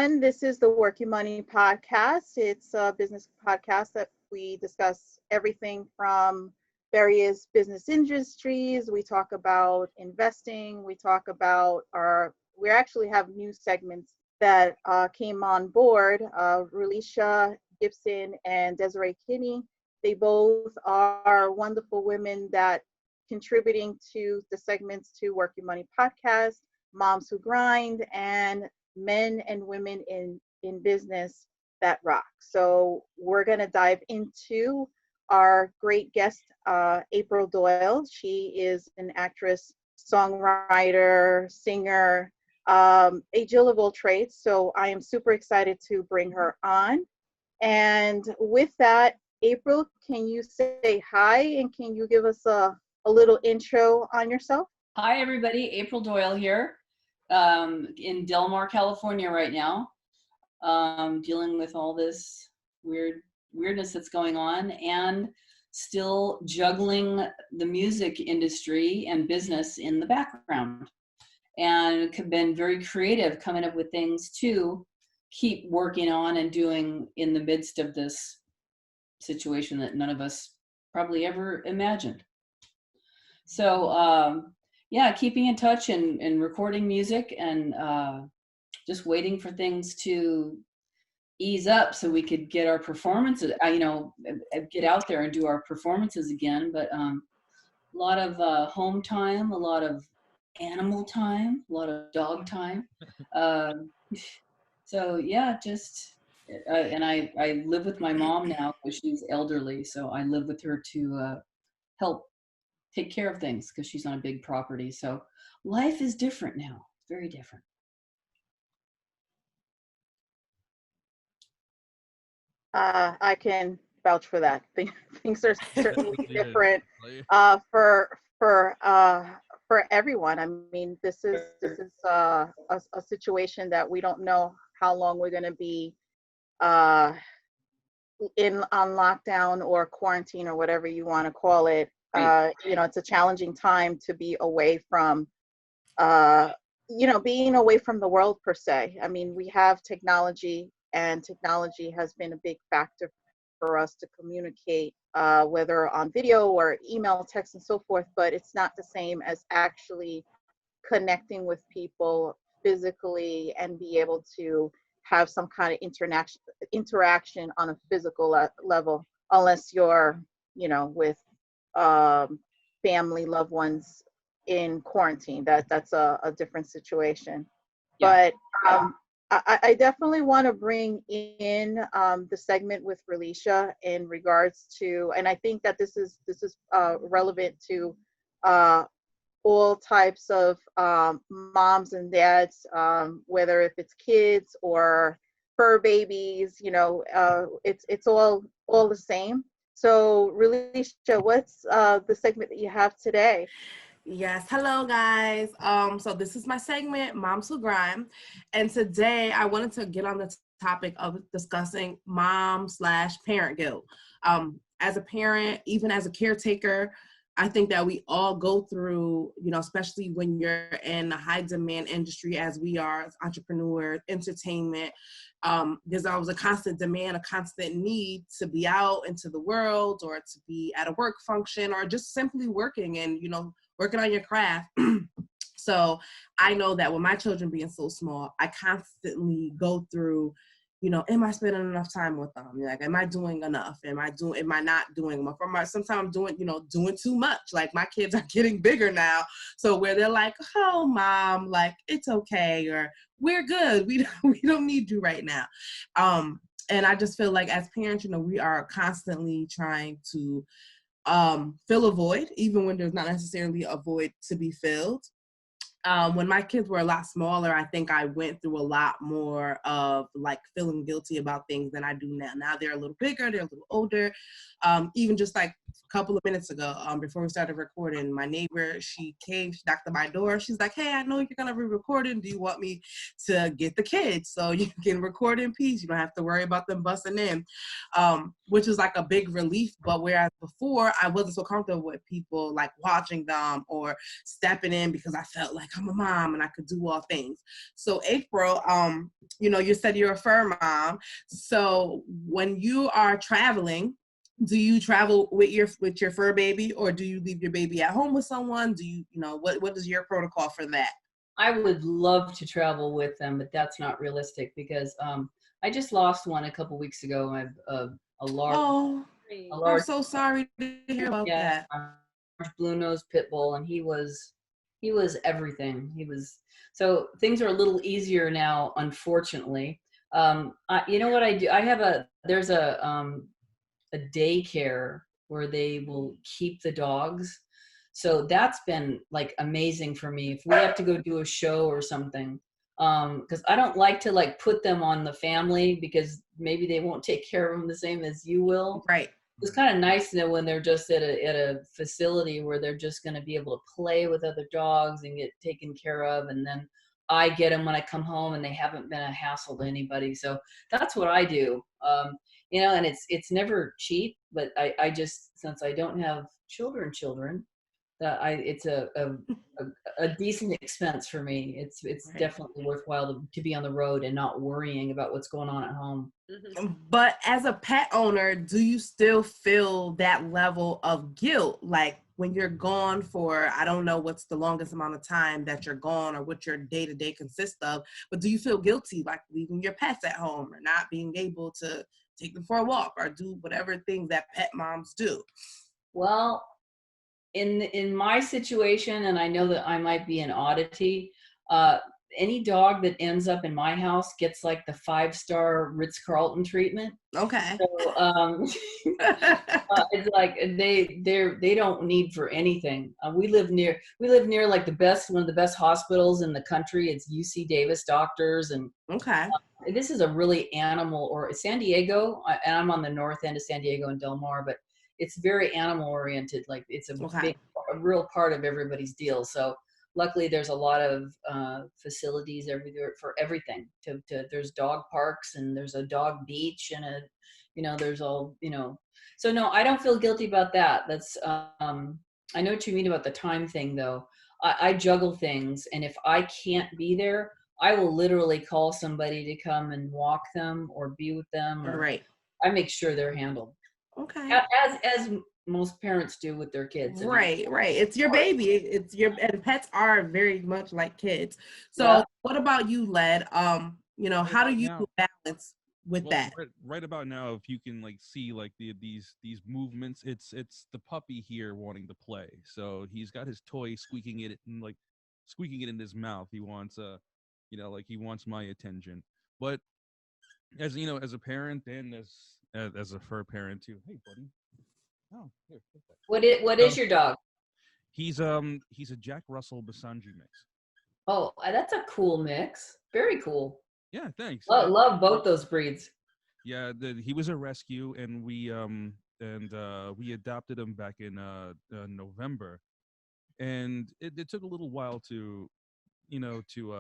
everyone. This is the Work Your Money podcast. It's a business podcast that we discuss everything from various business industries. We talk about investing. We talk about we actually have new segments that came on board. Relisha Gibson and Desiree Kinney. They both are wonderful women that contributing to the segments to Work Your Money podcast, Moms Who Grind, and Men and Women in Business That Rock. So we're going to dive into our great guest, April Doyle. She is an actress, songwriter, singer, a jill of all trades. So I am super excited to bring her on. And with that, April, can you say hi and can you give us a little intro on yourself? Hi, everybody. April Doyle here. In Del Mar, California right now, dealing with all this weirdness that's going on and still juggling the music industry and business in the background. And have been very creative coming up with things to keep working on and doing in the midst of this situation that none of us probably ever imagined. So, yeah, keeping in touch and recording music and just waiting for things to ease up so we could get our performances, get out there and do our performances again. But a lot of home time, a lot of animal time, a lot of dog time. So, yeah, just, and I live with my mom now because she's elderly. So I live with her to help take care of things because she's on a big property. So life is different now, very different. I can vouch for that. Things are certainly different for everyone. I mean, this is a situation that we don't know how long we're going to be on lockdown or quarantine or whatever you want to call it. It's a challenging time to be away from, being away from the world per se. I mean, we have technology, and technology has been a big factor for us to communicate, whether on video or email, text, and so forth, but it's not the same as actually connecting with people physically and be able to have some kind of interaction on a physical level, unless you're, with family, loved ones in quarantine. That's a different situation. Yeah. But I definitely want to bring in the segment with Relisha in regards to, and I think that this is relevant to all types of moms and dads, whether if it's kids or fur babies, it's all the same. So, Relisha, what's the segment that you have today? Yes, hello guys. So this is my segment, Moms Who Grind, and today I wanted to get on the topic of discussing mom/parent guilt. As a parent, even as a caretaker, I think that we all go through, especially when you're in a high demand industry as we are as entrepreneurs, entertainment. There's always a constant demand, a constant need to be out into the world or to be at a work function or just simply working and, working on your craft. So I know that with my children being so small, I constantly go through, am I spending enough time with them? Like, am I doing enough? Am I not doing enough? Or sometimes I'm doing too much. Like, my kids are getting bigger now. So where they're like, oh, mom, like, it's okay. Or we're good. We don't need you right now. And I just feel like as parents, we are constantly trying to fill a void, even when there's not necessarily a void to be filled. When my kids were a lot smaller, I think I went through a lot more of like feeling guilty about things than I do now. Now they're a little bigger, they're a little older. Even just like couple of minutes ago, before we started recording, my neighbor, she knocked on my door. She's like, "Hey, I know you're gonna be recording. Do you want me to get the kids so you can record in peace? You don't have to worry about them busting in," which was like a big relief. But whereas before, I wasn't so comfortable with people like watching them or stepping in because I felt like I'm a mom and I could do all things. So April, you said you're a fur mom. So when you are traveling, do you travel with your fur baby, or do you leave your baby at home with someone? Do what is your protocol for that? I would love to travel with them, but that's not realistic because I just lost one a couple weeks ago. A large, Oh, a I'm large, so sorry to hear about yeah, that. a large blue-nosed pit bull, and he was everything. So things are a little easier now, unfortunately. You know what I do? There's a daycare where they will keep the dogs. So that's been like amazing for me. If we have to go do a show or something, because I don't like to like put them on the family because maybe they won't take care of them the same as you will. Right. It's kind of nice though when they're just at a facility where they're just going to be able to play with other dogs and get taken care of, and then I get them when I come home and they haven't been a hassle to anybody. So that's what I do. And it's never cheap, but I just, since I don't have children, that it's a decent expense for me. It's Right. definitely worthwhile to be on the road and not worrying about what's going on at home. But as a pet owner, do you still feel that level of guilt? Like when you're gone for, I don't know what's the longest amount of time that you're gone or what your day-to-day consists of, but do you feel guilty like leaving your pets at home or not being able to take them for a walk or do whatever things that pet moms do? Well, in my situation, and I know that I might be an oddity, uh, any dog that ends up in my house gets like the 5-star Ritz-Carlton treatment. Okay. So it's like they don't need for anything. We live near like one of the best hospitals in the country. It's UC Davis doctors, and Okay. this is a really animal, or San Diego, and I'm on the north end of San Diego in Del Mar, but it's very animal oriented. Like it's Okay. a real part of everybody's deal. So luckily there's a lot of facilities everywhere for everything. There's dog parks and there's a dog beach and there's all, so no, I don't feel guilty about that. I know what you mean about the time thing though. I juggle things, and if I can't be there, I will literally call somebody to come and walk them or be with them, All or right. I make sure they're handled Okay. as most parents do with their kids. I mean, Right. It's your baby. And pets are very much like kids. yeah. So what about you, Led? Right How do about you now, balance with well, that? right about now, if you can like see like these movements, it's the puppy here wanting to play. So he's got his toy squeaking it in his mouth. He wants like he wants my attention. But as you know, as a parent and as a fur parent too. Hey, buddy. Oh, here, take that. What is your dog? He's a Jack Russell Basenji mix. Oh, that's a cool mix. Very cool. Yeah, thanks. Love both those breeds. Yeah, he was a rescue, and we adopted him back in November, and it took a little while to you know to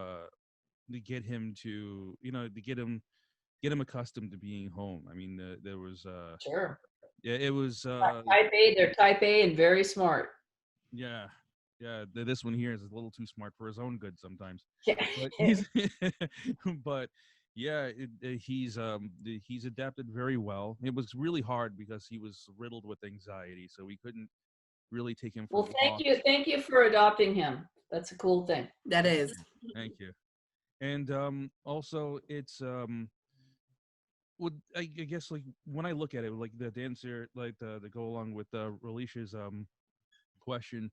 get him to get him accustomed to being home. I mean, there was Sure. yeah, it was Type A. They're type A and very smart. yeah. Yeah, this one here is a little too smart for his own good sometimes. Yeah. But he's but yeah, he's adapted very well. It was really hard because he was riddled with anxiety, so we couldn't really take him for Well, thank you. walks. Thank you for adopting him. That's a cool thing. That is. Thank you. And also it's I guess like when I look at it, like the answer, like the go along with Relisha's question,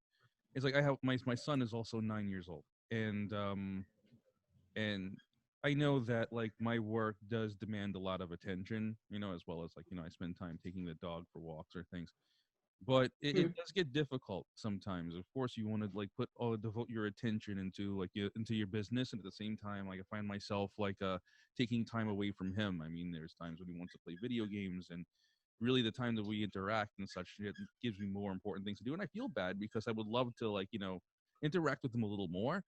it's like I have my son is also 9 years old, and I know that like my work does demand a lot of attention, as well as like I spend time taking the dog for walks or things. But it does get difficult sometimes. Of course, you want to like devote your attention into your business, and at the same time, like I find myself like taking time away from him. I mean, there's times when he wants to play video games, and really the time that we interact and such, it gives me more important things to do. And I feel bad because I would love to, like, interact with them a little more.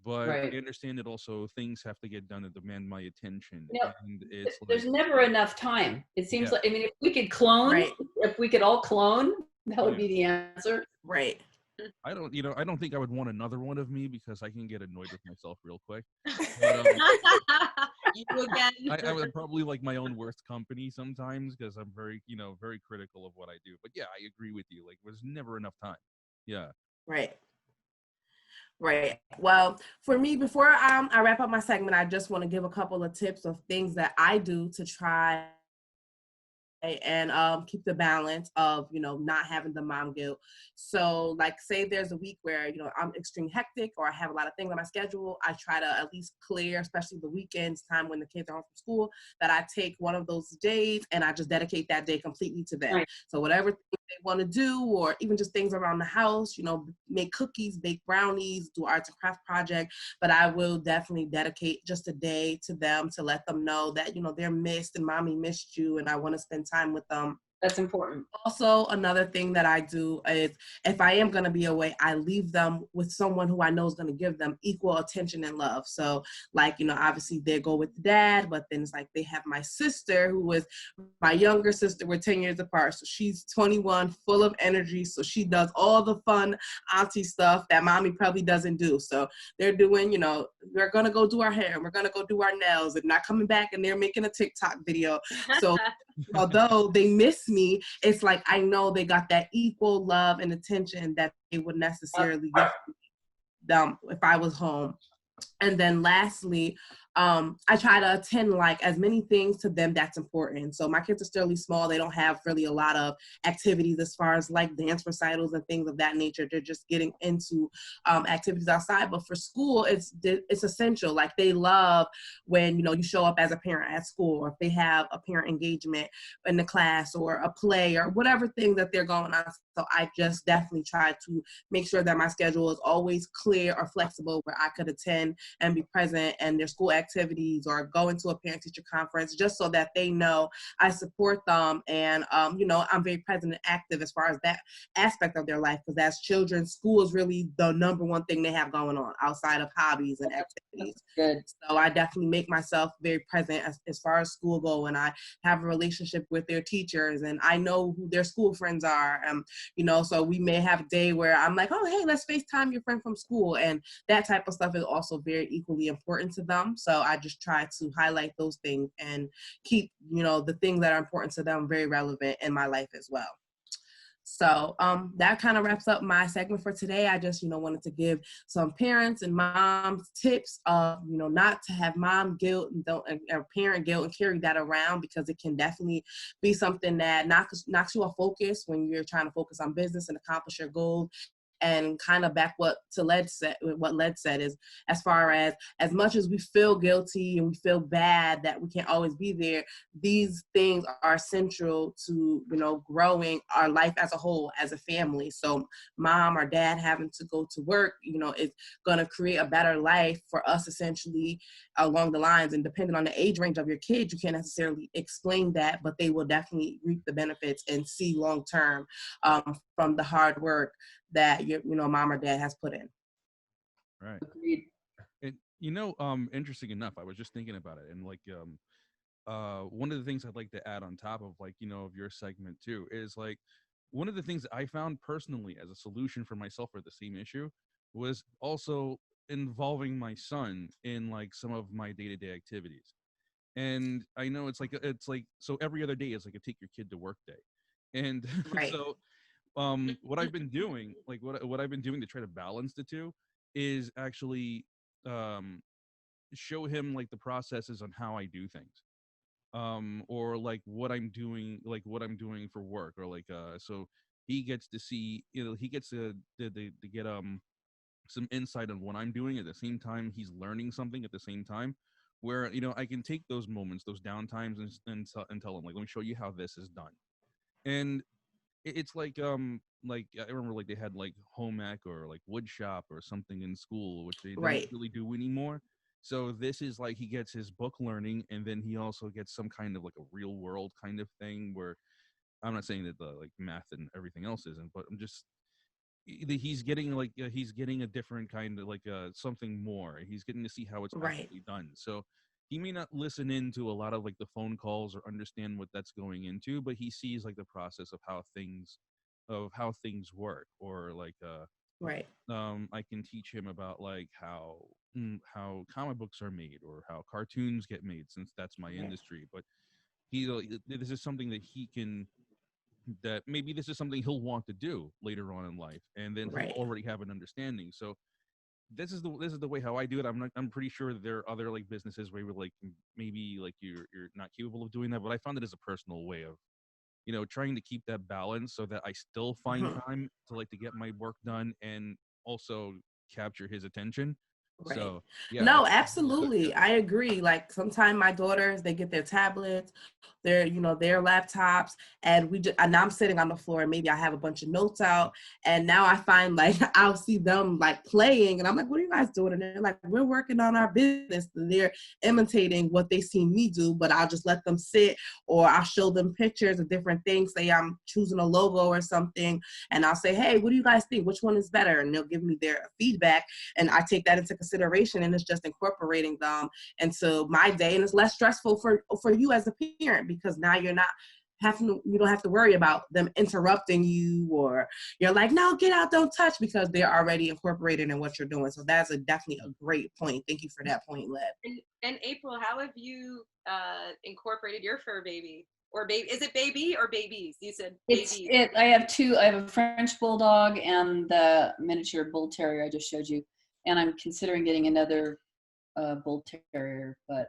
But I Right. understand that also things have to get done that demand my attention. You know, And it's like, there's never enough time. It seems yeah, like, I mean, if we could clone, Right. if we could all clone, that would yeah. be the answer. Right. I don't think I would want another one of me because I can get annoyed with myself real quick. But You again. I would probably like my own worst company sometimes because I'm very, very critical of what I do. But yeah, I agree with you. Like, there's never enough time. Yeah. Right. Right. Well, for me, before I wrap up my segment, I just want to give a couple of tips of things that I do to try and keep the balance of not having the mom guilt. So like say there's a week where I'm extremely hectic or I have a lot of things on my schedule, I try to at least clear, especially the weekends time when the kids are home from school, that I take one of those days and I just dedicate that day completely to them. Right. So whatever they want to do, or even just things around the house, make cookies, bake brownies, do arts and craft project, but I will definitely dedicate just a day to them to let them know that they're missed and mommy missed you and I want to spend time with them. That's important. Also, another thing that I do is if I am going to be away, I leave them with someone who I know is going to give them equal attention and love. So like, obviously they go with dad, but then it's like they have my sister who is my younger sister. We're 10 years apart. So she's 21, full of energy. So she does all the fun auntie stuff that mommy probably doesn't do. So they're doing, we're going to go do our hair and we're going to go do our nails and not coming back and they're making a TikTok video. So although they miss me, it's like I know they got that equal love and attention that they would necessarily give them if I was home. And then lastly, I try to attend like as many things to them that's important. So my kids are still really small. They don't have really a lot of activities as far as like dance recitals and things of that nature. They're just getting into activities outside. But for school, it's essential. Like they love when, you show up as a parent at school, or if they have a parent engagement in the class or a play or whatever thing that they're going on. So I just definitely try to make sure that my schedule is always clear or flexible where I could attend and be present and their school activities or go into a parent-teacher conference just so that they know I support them and, I'm very present and active as far as that aspect of their life because as children, school is really the number one thing they have going on outside of hobbies and activities. Good. So I definitely make myself very present as far as school go, and I have a relationship with their teachers and I know who their school friends are. So we may have a day where I'm like, oh, hey, let's FaceTime your friend from school. And that type of stuff is also very equally important to them. So I just try to highlight those things and keep, the things that are important to them very relevant in my life as well. So that kind of wraps up my segment for today. I just, wanted to give some parents and moms tips of, not to have mom guilt or parent guilt and carry that around because it can definitely be something that knocks you off focus when you're trying to focus on business and accomplish your goals. And kind of back what Led said is as far as much as we feel guilty and we feel bad that we can't always be there, these things are central to, growing our life as a whole, as a family. So mom or dad having to go to work, is going to create a better life for us essentially along the lines. And depending on the age range of your kids, you can't necessarily explain that, but they will definitely reap the benefits and see long term from the hard work that your mom or dad has put in. Right. Agreed. And interesting enough, I was just thinking about it, and like one of the things I'd like to add on top of like of your segment too is like one of the things that I found personally as a solution for myself for the same issue was also involving my son in like some of my day-to-day activities. And I know it's like so every other day is like a take your kid to work day. And Right. so what I've been doing, like what I've been doing to try to balance the two is actually show him like the processes on how I do things. Or like what I'm doing for work, or like so he gets to see, he gets to get some insight on what I'm doing at the same time he's learning something at the same time, where I can take those moments, those down times, and tell him like, let me show you how this is done. And it's like I remember like they had like home ec or like wood shop or something in school, which they don't Right. really do anymore. So this is like he gets his book learning, and then he also gets some kind of like a real world kind of thing where I'm not saying that the like math and everything else isn't, but I'm just he's getting like he's getting a different kind of like something more. He's getting to see how it's Right. actually done. So he may not listen into a lot of like the phone calls or understand what that's going into, but he sees like the process of how things work, or like Right. I can teach him about like how comic books are made or how cartoons get made, since that's my industry. But this is something that he can, that maybe this is something he'll want to do later on in life, and then he'll Right. already have an understanding. So this is the way how I do it. I'm pretty sure that there are other like businesses where you're like maybe like you're not capable of doing that, but I found it as a personal way of trying to keep that balance so that I still find Mhm. time to like to get my work done and also capture his attention. Right. So yeah, No, it's really good. absolutely. I agree. Like sometimes my daughters, they get their tablets, their laptops, and and I'm sitting on the floor and maybe I have a bunch of notes out. And now I find like I'll see them like playing and I'm like, what are you guys doing? And they're like, we're working on our business. And they're imitating what they see me do, but I'll just let them sit, or I'll show them pictures of different things. Say I'm choosing a logo or something, and I'll say, hey, what do you guys think? Which one is better? And they'll give me their feedback, and I take that into consideration, and it's just incorporating them into my day, and it's less stressful for you as a parent, because now you don't have to worry about them interrupting you, or you're like, no, get out, don't touch, because they're already incorporated in what you're doing. So that's definitely a great point. Thank you for that point, Lev. And April, how have you incorporated your fur baby? Or baby? Is it baby or babies? You said baby. I have two. I have a French bulldog and the miniature bull terrier I just showed you, and I'm considering getting another bull terrier, but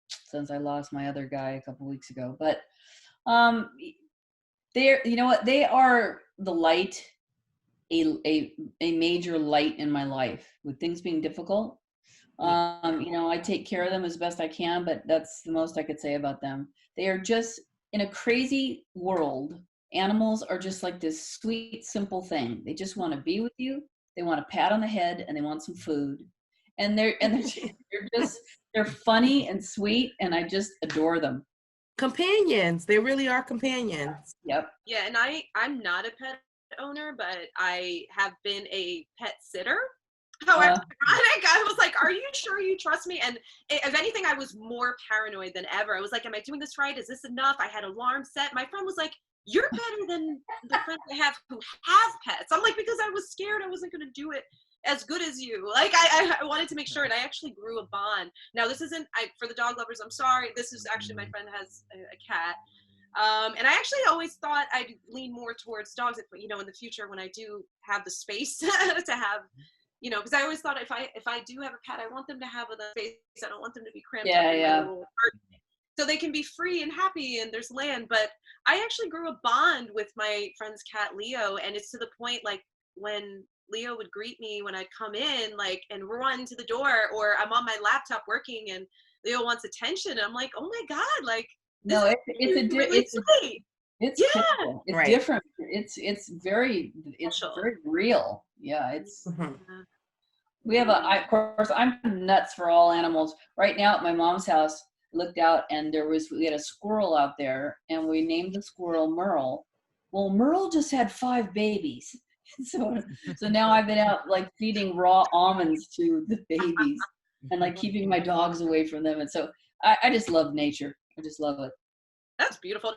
since I lost my other guy a couple weeks ago. But they're, you know what? They are the light, a major light in my life with things being difficult. I take care of them as best I can, but that's the most I could say about them. They are just, in a crazy world, animals are just like this sweet, simple thing. They just want to be with you. They want a pat on the head and they want some food. And they're funny and sweet, and I just adore them. Companions. They really are companions. Yep. Yeah, and I'm not a pet owner, but I have been a pet sitter. However, I was like, are you sure you trust me? And if anything, I was more paranoid than ever. I was like, am I doing this right? Is this enough? I had alarms set. My friend was like, you're better than the friends I have who have pets. I'm like, because I was scared I wasn't going to do it as good as you. Like, I wanted to make sure, and I actually grew a bond. Now, this isn't, for the dog lovers, I'm sorry. This is actually, my friend has a cat. And I actually always thought I'd lean more towards dogs, in the future when I do have the space to have, because I always thought if I do have a pet, I want them to have the space. I don't want them to be cramped up in my little apartment. So they can be free and happy and there's land. But I actually grew a bond with my friend's cat, Leo. And it's to the point, like, when Leo would greet me when I'd come in, like, and run to the door, or I'm on my laptop working and Leo wants attention. And I'm like, oh my God, like, no, it's sweet. It's different. It's different. It's very real. Yeah, it's. Mhm. We have of course, I'm nuts for all animals. Right now at my mom's house, I looked out and we had a squirrel out there, and we named the squirrel Merle. Well, Merle just had 5 babies. So now I've been out like feeding raw almonds to the babies and like keeping my dogs away from them. And so I just love nature. I just love it. That's beautiful.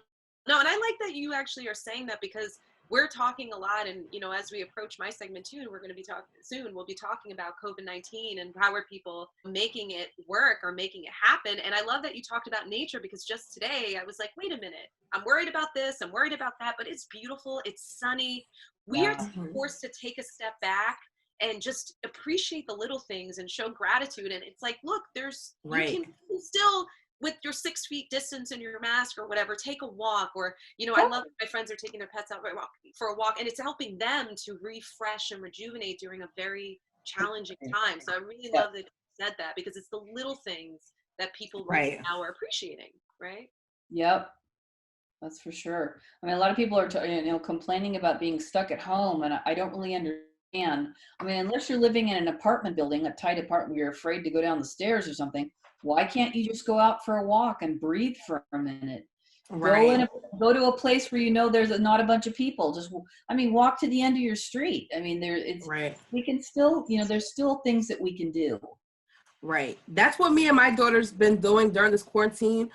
No, and I like that you actually are saying that, because we're talking a lot, and as we approach my segment too, and we're going to be talking soon, we'll be talking about COVID-19 and how are people making it work or making it happen. And I love that you talked about nature, because just today I was like, wait a minute, I'm worried about this, I'm worried about that, but it's beautiful, it's sunny. We are forced to take a step back and just appreciate the little things and show gratitude. And it's like, look, you can still, with your 6 feet distance and your mask or whatever, take a walk. Or, I love that my friends are taking their pets out for a walk, and it's helping them to refresh and rejuvenate during a very challenging time. So I really love that you said that, because it's the little things that people right now are appreciating, right? Yep. That's for sure. I mean, a lot of people are complaining about being stuck at home, and I don't really understand. I mean, unless you're living in an apartment building, a tight apartment, you're afraid to go down the stairs or something. Why can't you just go out for a walk and breathe for a minute? Right. Go to a place where you know there's not a bunch of people. Just, I mean, walk to the end of your street. I mean, Right. we can still, there's still things that we can do. Right. That's what me and my daughter's been doing during this quarantine.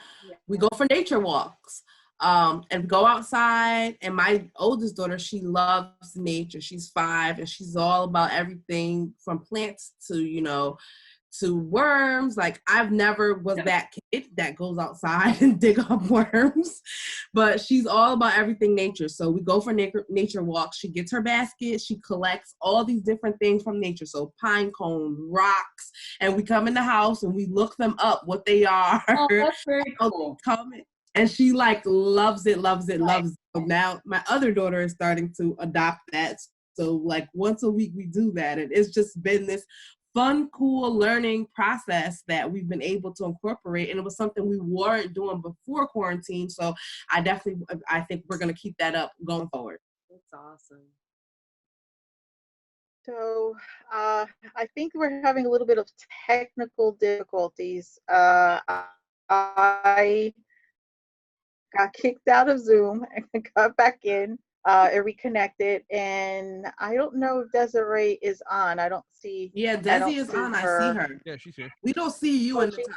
We go for nature walks, and go outside. And my oldest daughter, she loves nature. She's 5 and she's all about everything from plants to worms. Like, I've never was that kid that goes outside and dig up worms, but she's all about everything nature. So we go for nature walks. She gets her basket. She collects all these different things from nature. So pine cones, rocks, and we come in the house and we look them up, what they are. Oh, that's very cool. And she like loves it. So now my other daughter is starting to adopt that. So like once a week we do that. And it's just been this fun, cool learning process that we've been able to incorporate. And it was something we weren't doing before quarantine. So I think we're going to keep that up going forward. That's awesome. So I think we're having a little bit of technical difficulties. I got kicked out of Zoom and got back in. It reconnected, and I don't know if Desiree is on. I don't see. Yeah, Desi is on. I see her. Yeah, she's here. We don't see you in the top.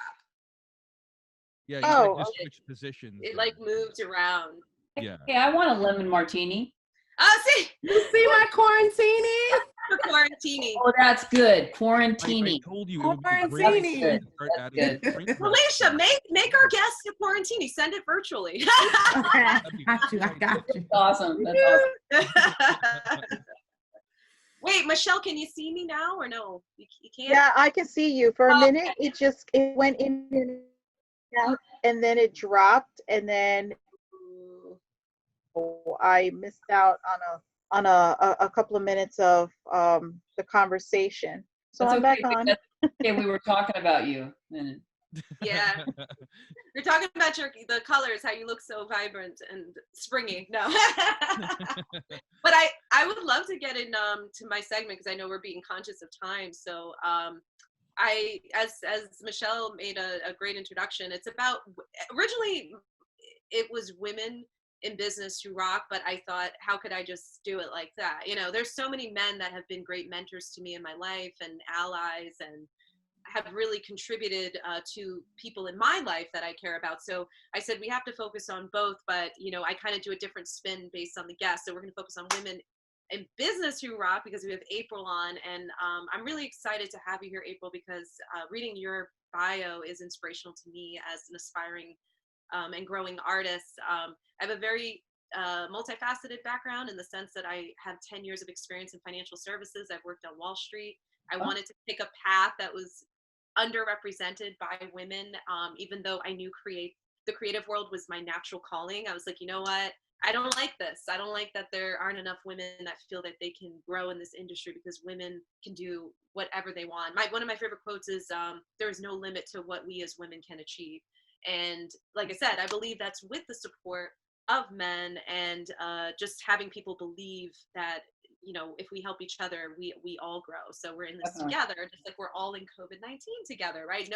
Yeah, you Oh, just switch positions. It like moved around. Yeah. Hey, I want a lemon martini. Oh, see, You see my quarantini? quarantini. Oh, that's good. I Quarantini. told you it would be Quarantini. great to start That's adding good. drinks. Felicia, make our guest a quarantini. Send it virtually. Okay, I got you. That's awesome. That's awesome. Wait, Michelle, can you see me now or no? You can't? yeah, I can see you. For a Oh, minute, it went in and out, and then it dropped, and then I missed out on a couple of minutes of the conversation. So That's I'm back okay, on. because, okay, we were talking about you. And Yeah. You're talking about the colors, how you look so vibrant and springy. No. But I would love to get in to my segment because I know we're being conscious of time. So as Michelle made a great introduction, it's about, originally it was women in business who rock, but I thought, how could I just do it like that? There's so many men that have been great mentors to me in my life and allies and have really contributed to people in my life that I care about. So I said, we have to focus on both, but I kind of do a different spin based on the guests. So we're going to focus on women in business who rock because we have April on. And I'm really excited to have you here, April, because reading your bio is inspirational to me as an aspiring and growing artist. I have a very multifaceted background in the sense that I have 10 years of experience in financial services. I've worked on Wall Street. I wanted to pick a path that was underrepresented by women, even though I knew the creative world was my natural calling. I was like, you know what? I don't like this. I don't like that there aren't enough women that feel that they can grow in this industry because women can do whatever they want. One of my favorite quotes is, there is no limit to what we as women can achieve. And like I said, I believe that's with the support of men and just having people believe that, if we help each other, we all grow. So we're in this together, just like we're all in COVID-19 together, right?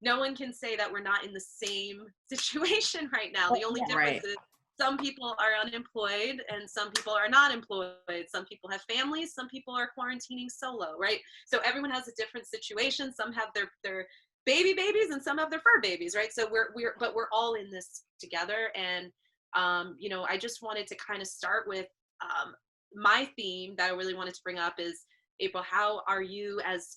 No one can say that we're not in the same situation right now. The only difference is some people are unemployed and some people are not employed. Some people have families, some people are quarantining solo, right? So everyone has a different situation. Some have their babies and some have their fur babies, right? So we're all in this together. And I just wanted to kind of start with my theme that I really wanted to bring up is, April, how are you as,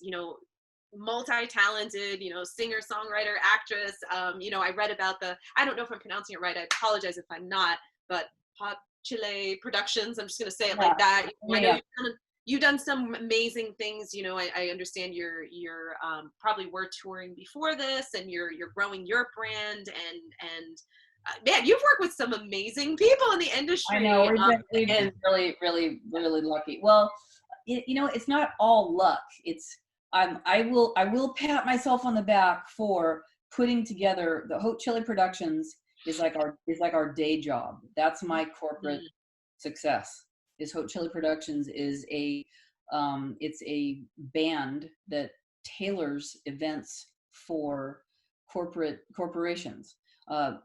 multi-talented, singer, songwriter, actress? I read about I don't know if I'm pronouncing it right. I apologize if I'm not, but Pop Chile Productions. I'm just going to say it like that. I know you've done some amazing things. I understand you're probably were touring before this and you're growing your brand and man, you've worked with some amazing people in the industry. I know we've been really, really, really lucky. Well, it's not all luck. It's I will pat myself on the back for putting together the Hot Chili Productions is like our day job. That's my corporate success. Is Hot Chili Productions is it's a band that tailors events for corporations.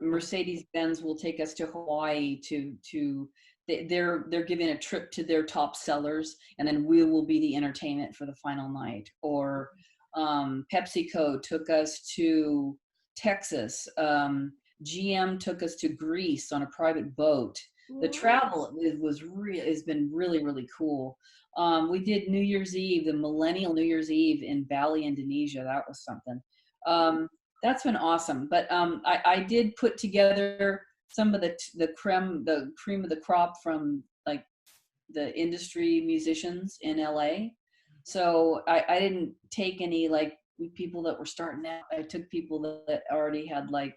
Mercedes-Benz will take us to Hawaii they're giving a trip to their top sellers, and then we will be the entertainment for the final night. Or PepsiCo took us to Texas. GM took us to Greece on a private boat. The travel has been really, really cool. We did New Year's Eve, the Millennial New Year's Eve in Bali, Indonesia. That was something. That's been awesome. But I did put together some of the cream of the crop from like the industry musicians in LA. So I didn't take any like people that were starting out. I took people that already had like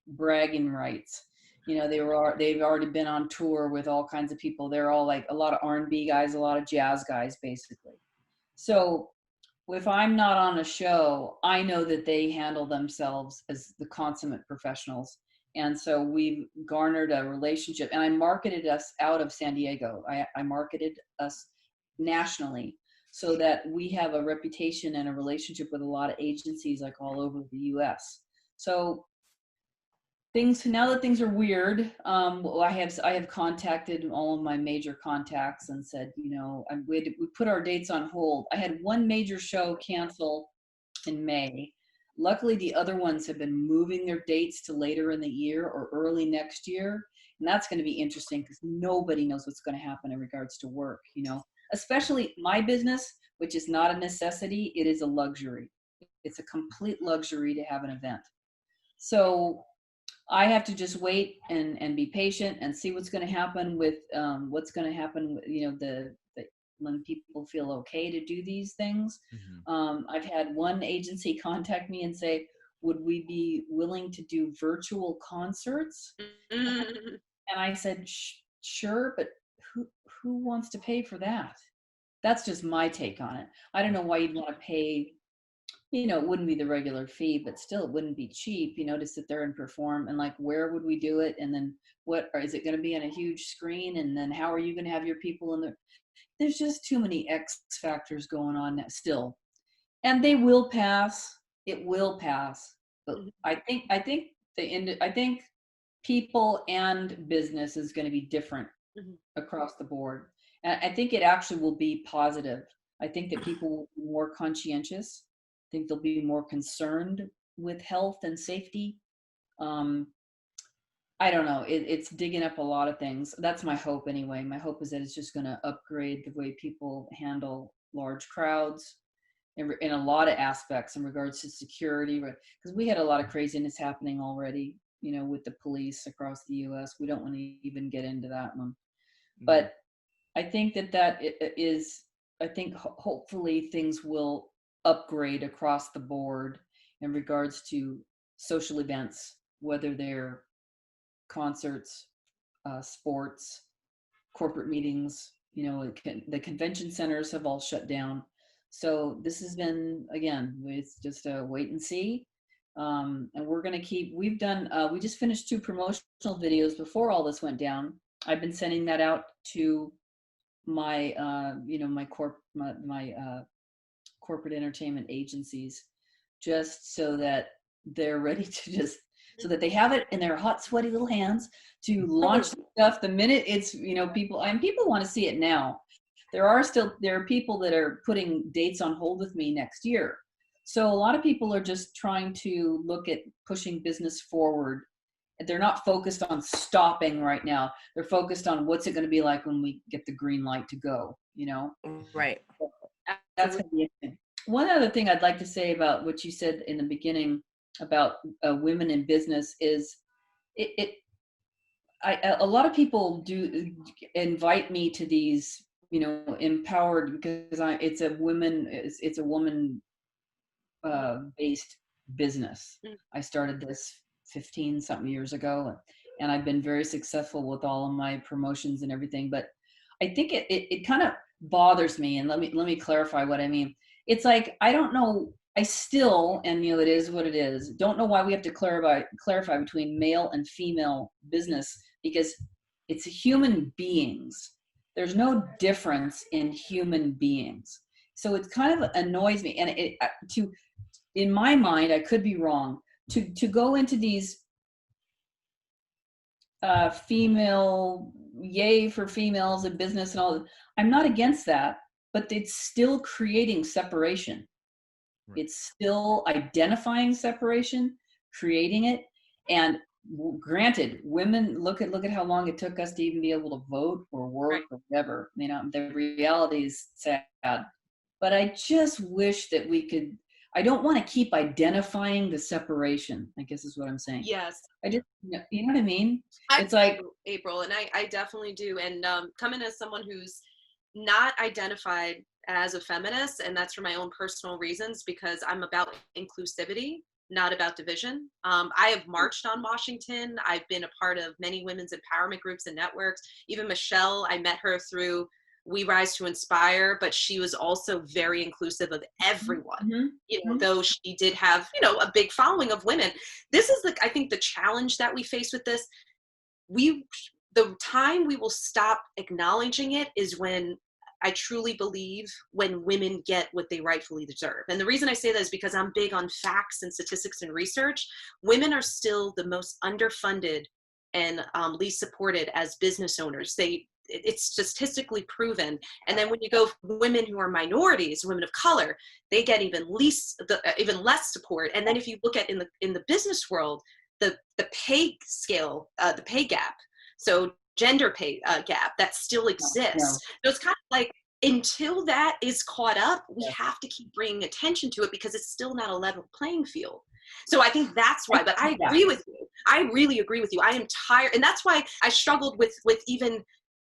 bragging rights. You know, they've already been on tour with all kinds of people. They're all like a lot of R&B guys, a lot of jazz guys, basically. So if I'm not on a show, I know that they handle themselves as the consummate professionals. And so we've garnered a relationship, and I marketed us out of San Diego. I marketed us nationally so that we have a reputation and a relationship with a lot of agencies like all over the US. So now that things are weird, I have contacted all of my major contacts and said, you know, we put our dates on hold. I had one major show cancel in May. Luckily, the other ones have been moving their dates to later in the year or early next year. And that's going to be interesting because nobody knows what's going to happen in regards to work, you know, especially my business, which is not a necessity. It is a luxury. It's a complete luxury to have an event. So I have to just wait and be patient and see what's going to happen with you know, when people feel okay to do these things. Mm-hmm. I've had one agency contact me and say, would we be willing to do virtual concerts? Mm-hmm. And I said, sure, but who wants to pay for that? That's just my take on it. I don't know why you'd want to pay, you know, it wouldn't be the regular fee, but still it wouldn't be cheap, you know, to sit there and perform. And like, where would we do it? And then is it going to be on a huge screen? And then how are you going to have your people in there? There's just too many X factors going on still, and they will pass. It will pass. But I think people and business is going to be different across the board. And I think it actually will be positive. I think that people will be more conscientious. I think they'll be more concerned with health and safety. I don't know. It's digging up a lot of things. That's my hope anyway. My hope is that it's just going to upgrade the way people handle large crowds in a lot of aspects in regards to security. Because we had a lot of craziness happening already, you know, with the police across the U.S. We don't want to even get into that one. Mm-hmm. But I think that is, I think hopefully things will upgrade across the board in regards to social events, whether they're concerts, sports, corporate meetings. You know, the convention centers have all shut down. So this has been, again, it's just a wait and see. And we're going to we just finished 2 promotional videos before all this went down. I've been sending that out to my, my corporate entertainment agencies, just so that they're ready to so that they have it in their hot, sweaty little hands to launch stuff the minute it's, you know, people want to see it now. There are people that are putting dates on hold with me next year. So a lot of people are just trying to look at pushing business forward. They're not focused on stopping right now. They're focused on what's it going to be like when we get the green light to go, you know? Right. That's going to be interesting. One other thing I'd like to say about what you said in the beginning about women in business is a lot of people do invite me to these, you know, empowered, because it's a woman based business. I started this 15 something years ago, and I've been very successful with all of my promotions and everything. But I think it kind of bothers me, and let me clarify what I mean. It's like, I don't know, I still, and you know, it is what it is, don't know why we have to clarify between male and female business, because it's human beings. There's no difference in human beings. So it kind of annoys me, and in my mind, I could be wrong, to go into these female, yay for females in business and all. I'm not against that, but it's still creating separation. Right. It's still identifying separation, creating it. And granted, women, look at how long it took us to even be able to vote or work Right. or whatever. You know, the reality is sad. But I just wish that we could, I don't want to keep identifying the separation, I guess is what I'm saying. Yes. I just, you know what I mean? I It's like, do, April, and I definitely do. And coming as someone who's not identified as a feminist, and that's for my own personal reasons, because I'm about inclusivity, not about division. I have marched on Washington. I've been a part of many women's empowerment groups and networks. Even Michelle, I met her through We Rise to Inspire, but she was also very inclusive of everyone. mhm, You know, mhm. though she did have, you know, a big following of women. This is I think the challenge that we face with this. The time we will stop acknowledging it is when I truly believe when women get what they rightfully deserve. And the reason I say that is because I'm big on facts and statistics and research. Women are still the most underfunded and least supported as business owners. It's statistically proven. And then when you go women who are minorities, women of color, they get even less support. And then if you look at in the business world, the pay scale, the pay gap, so gender pay gap that still exists. Yeah. So it's kind of like until that is caught up, we Yeah. have to keep bringing attention to it because it's still not a level playing field. So I think that's why, but I agree with you. I really agree with you. I am tired. And that's why I struggled with even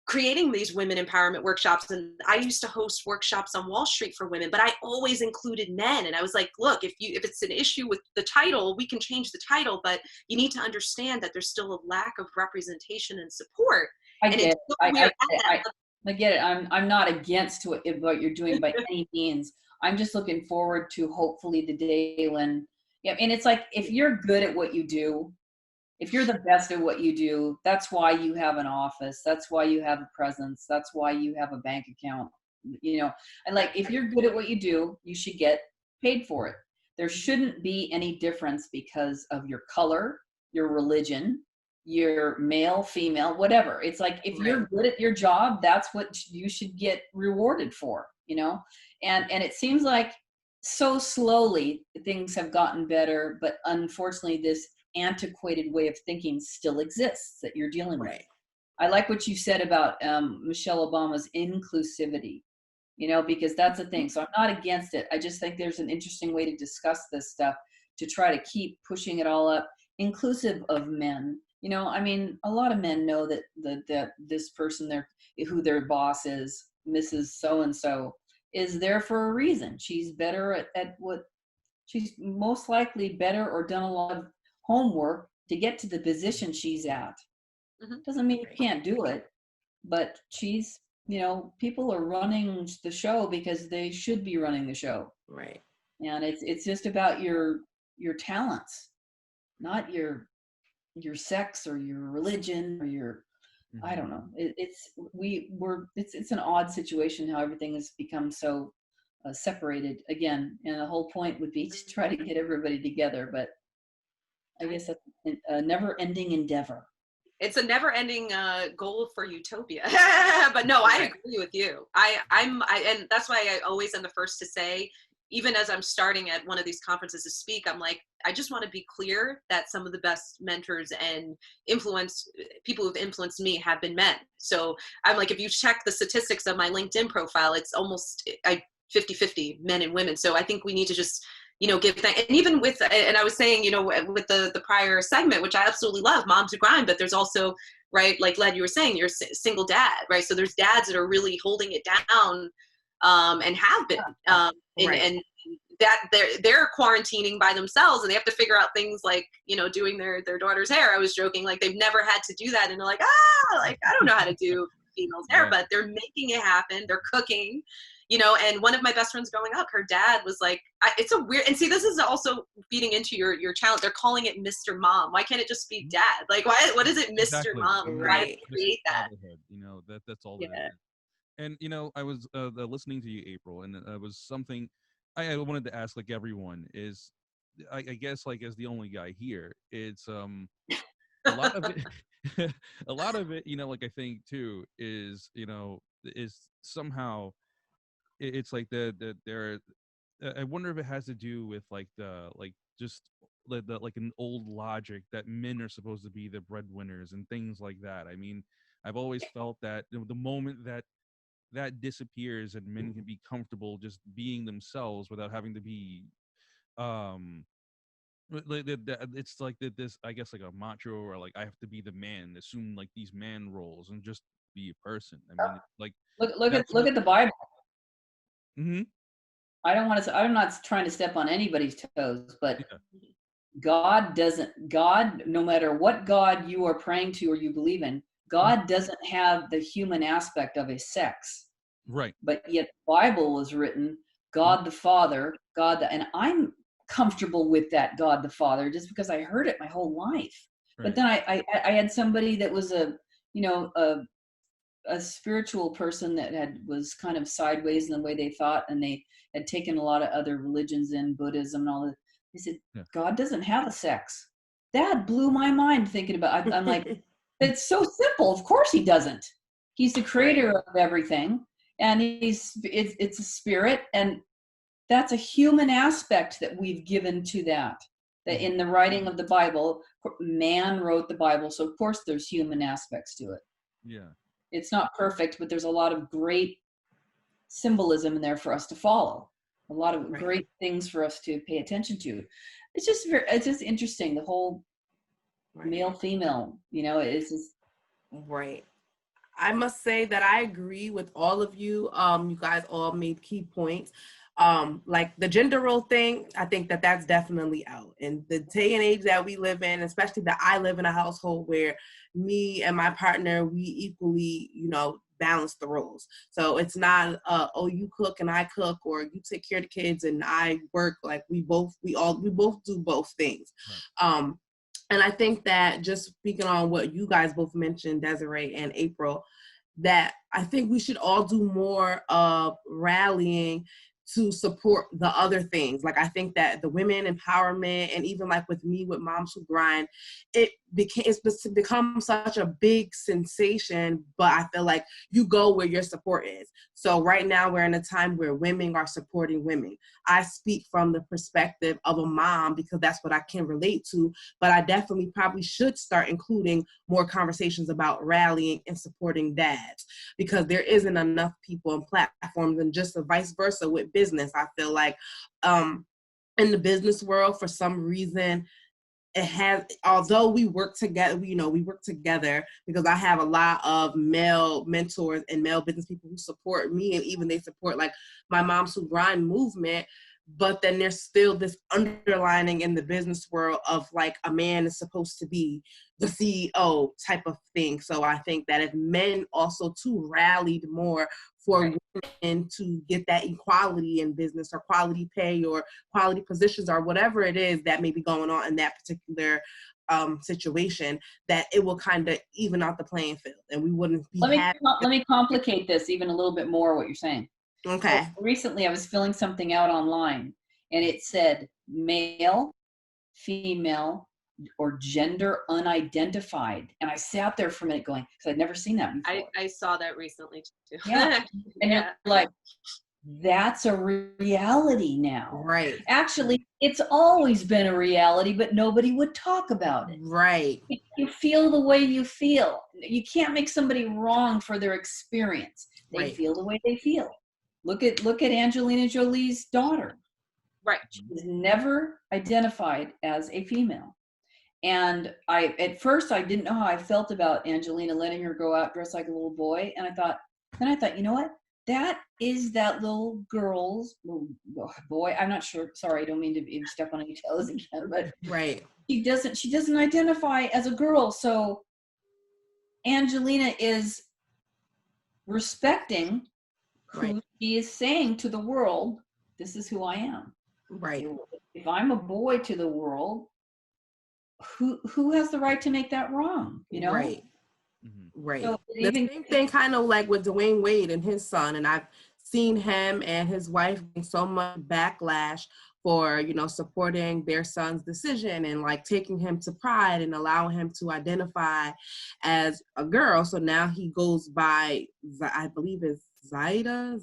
creating these women empowerment workshops. And I used to host workshops on Wall Street for women, but I always included men. And I was like, look, if it's an issue with the title, we can change the title, but you need to understand that there's still a lack of representation and support. I get it. I get it. I'm not against what you're doing by any means. I'm just looking forward to hopefully the day when, yeah, and it's like, if you're good at what you do, if you're the best at what you do, that's why you have an office. That's why you have a presence. That's why you have a bank account, you know, and like, if you're good at what you do, you should get paid for it. There shouldn't be any difference because of your color, your religion, your male, female, whatever. It's like, if you're good at your job, that's what you should get rewarded for, you know? And it seems like so slowly things have gotten better, but unfortunately this antiquated way of thinking still exists that you're dealing with. I like what you said about Michelle Obama's inclusivity, you know, because that's the thing. So I'm not against it. I just think there's an interesting way to discuss this stuff to try to keep pushing it all up, inclusive of men. You know, I mean, a lot of men know that this person, who their boss is, Mrs. So-and-so, is there for a reason. She's better at what, she's most likely better or done a lot of homework to get to the position she's at. Doesn't mean you can't do it, but she's, you know, people are running the show because they should be running the show. Right. And it's just about your talents, not your sex or your religion or your, I don't know. It's an odd situation how everything has become so separated again. And the whole point would be to try to get everybody together, but I guess that's a never-ending endeavor. It's a never-ending goal for utopia. But no, I agree with you. And that's why I always am the first to say, even as I'm starting at one of these conferences to speak, I'm like, I just want to be clear that some of the best mentors and people who've influenced me have been men. So I'm like, if you check the statistics of my LinkedIn profile, it's almost 50-50 men and women. So I think we need to just, you know, give thanks. And even with, and I was saying, you know, with the prior segment, which I absolutely love, Moms Who Grind, but there's also, right, like Led, you were saying, you're a single dad, right? So there's dads that are really holding it down and have been, and that they're quarantining by themselves and they have to figure out things like, you know, doing their daughter's hair. I was joking, like they've never had to do that. And they're like, like, I don't know how to do females hair, but they're making it happen. They're cooking. You know, and one of my best friends growing up, her dad was like, it's a weird, and see, this is also feeding into your challenge. They're calling it Mr. Mom. Why can't it just be dad? Like, what is it, Mr. Exactly. Mom? Right. Why did they create that? You know, that's all that is. And, you know, I was listening to you, April, and it was something I wanted to ask, like everyone, is, I guess, like, as the only guy here, it's, a lot of it, a lot of it, like I think too is, is somehow it's like there. I wonder if it has to do with like just like an old logic that men are supposed to be the breadwinners and things like that. I mean, I've always felt that the moment that disappears and men can be comfortable just being themselves without having to be um it's like that this, I guess, like a macho, or like I have to be the man, assume like these man roles and just be a person. I mean, like Look at the Bible. Mm-hmm. I'm not trying to step on anybody's toes, but Yeah. God, no matter what God you are praying to or you believe in, God doesn't have the human aspect of a sex. Right. But yet the Bible was written, God the Father, and I'm comfortable with that, God the Father, just because I heard it my whole life. Right. But then I had somebody that was a spiritual person that was kind of sideways in the way they thought, and they had taken a lot of other religions in Buddhism and all that. They said, Yeah. God doesn't have a sex. That blew my mind thinking about it. I'm like, it's so simple. Of course he doesn't. He's the creator of everything, and it's a spirit, and that's a human aspect that we've given to that in the writing of the Bible. Man wrote the Bible, so of course there's human aspects to it. Yeah. It's not perfect, but there's a lot of great symbolism in there for us to follow. A lot of great things for us to pay attention to. It's just interesting. The whole male female, is just right. I must say that I agree with all of you. You guys all made key points. Like the gender role thing, I think that that's definitely out. In the day and age that we live in, especially that I live in a household where me and my partner, we equally, balance the roles. So it's not, oh, you cook and I cook, or you take care of the kids and I work. Like we both do both things. Right. And I think that, just speaking on what you guys both mentioned, Desiree and April, that I think we should all do more of rallying to support the other things. Like, I think that the women empowerment, and even like with me with Moms Who Grind, it's become such a big sensation, but I feel like you go where your support is. So right now we're in a time where women are supporting women. I speak from the perspective of a mom because that's what I can relate to, but I definitely probably should start including more conversations about rallying and supporting dads, because there isn't enough people and platforms, and just the vice versa with business. I feel like in the business world, for some reason, it has, although we work together, we work together because I have a lot of male mentors and male business people who support me, and even they support like my Moms Who Grind movement. But then there's still this underlining in the business world of like a man is supposed to be the CEO type of thing. So I think that if men also too rallied more for women to get that equality in business, or quality pay, or quality positions, or whatever it is that may be going on in that particular situation, that it will kind of even out the playing field, and we wouldn't be let me complicate this even a little bit more, what you're saying. Okay. So recently I was filling something out online, and it said male, female, or gender unidentified. And I sat there for a minute going, because I'd never seen that before. I saw that recently too. Yeah. And you're like, that's a reality now. Right. Actually, it's always been a reality, but nobody would talk about it. Right. You feel the way you feel. You can't make somebody wrong for their experience. They feel the way they feel. Look at Angelina Jolie's daughter. Right. She was never identified as a female. And at first I didn't know how I felt about Angelina letting her go out dressed like a little boy. And I thought, you know what? That is that little boy. I'm not sure. Sorry, I don't mean to step on any toes again, but she doesn't identify as a girl. So Angelina is respecting who she is saying to the world, this is who I am. Right. If I'm a boy to the world, who has the right to make that wrong? Right. Mm-hmm. Right. So the same thing kind of like with Dwayne Wade and his son, and I've seen him and his wife getting so much backlash for, you know, supporting their son's decision and like taking him to Pride and allowing him to identify as a girl. So now he goes by, I believe it's Zaya,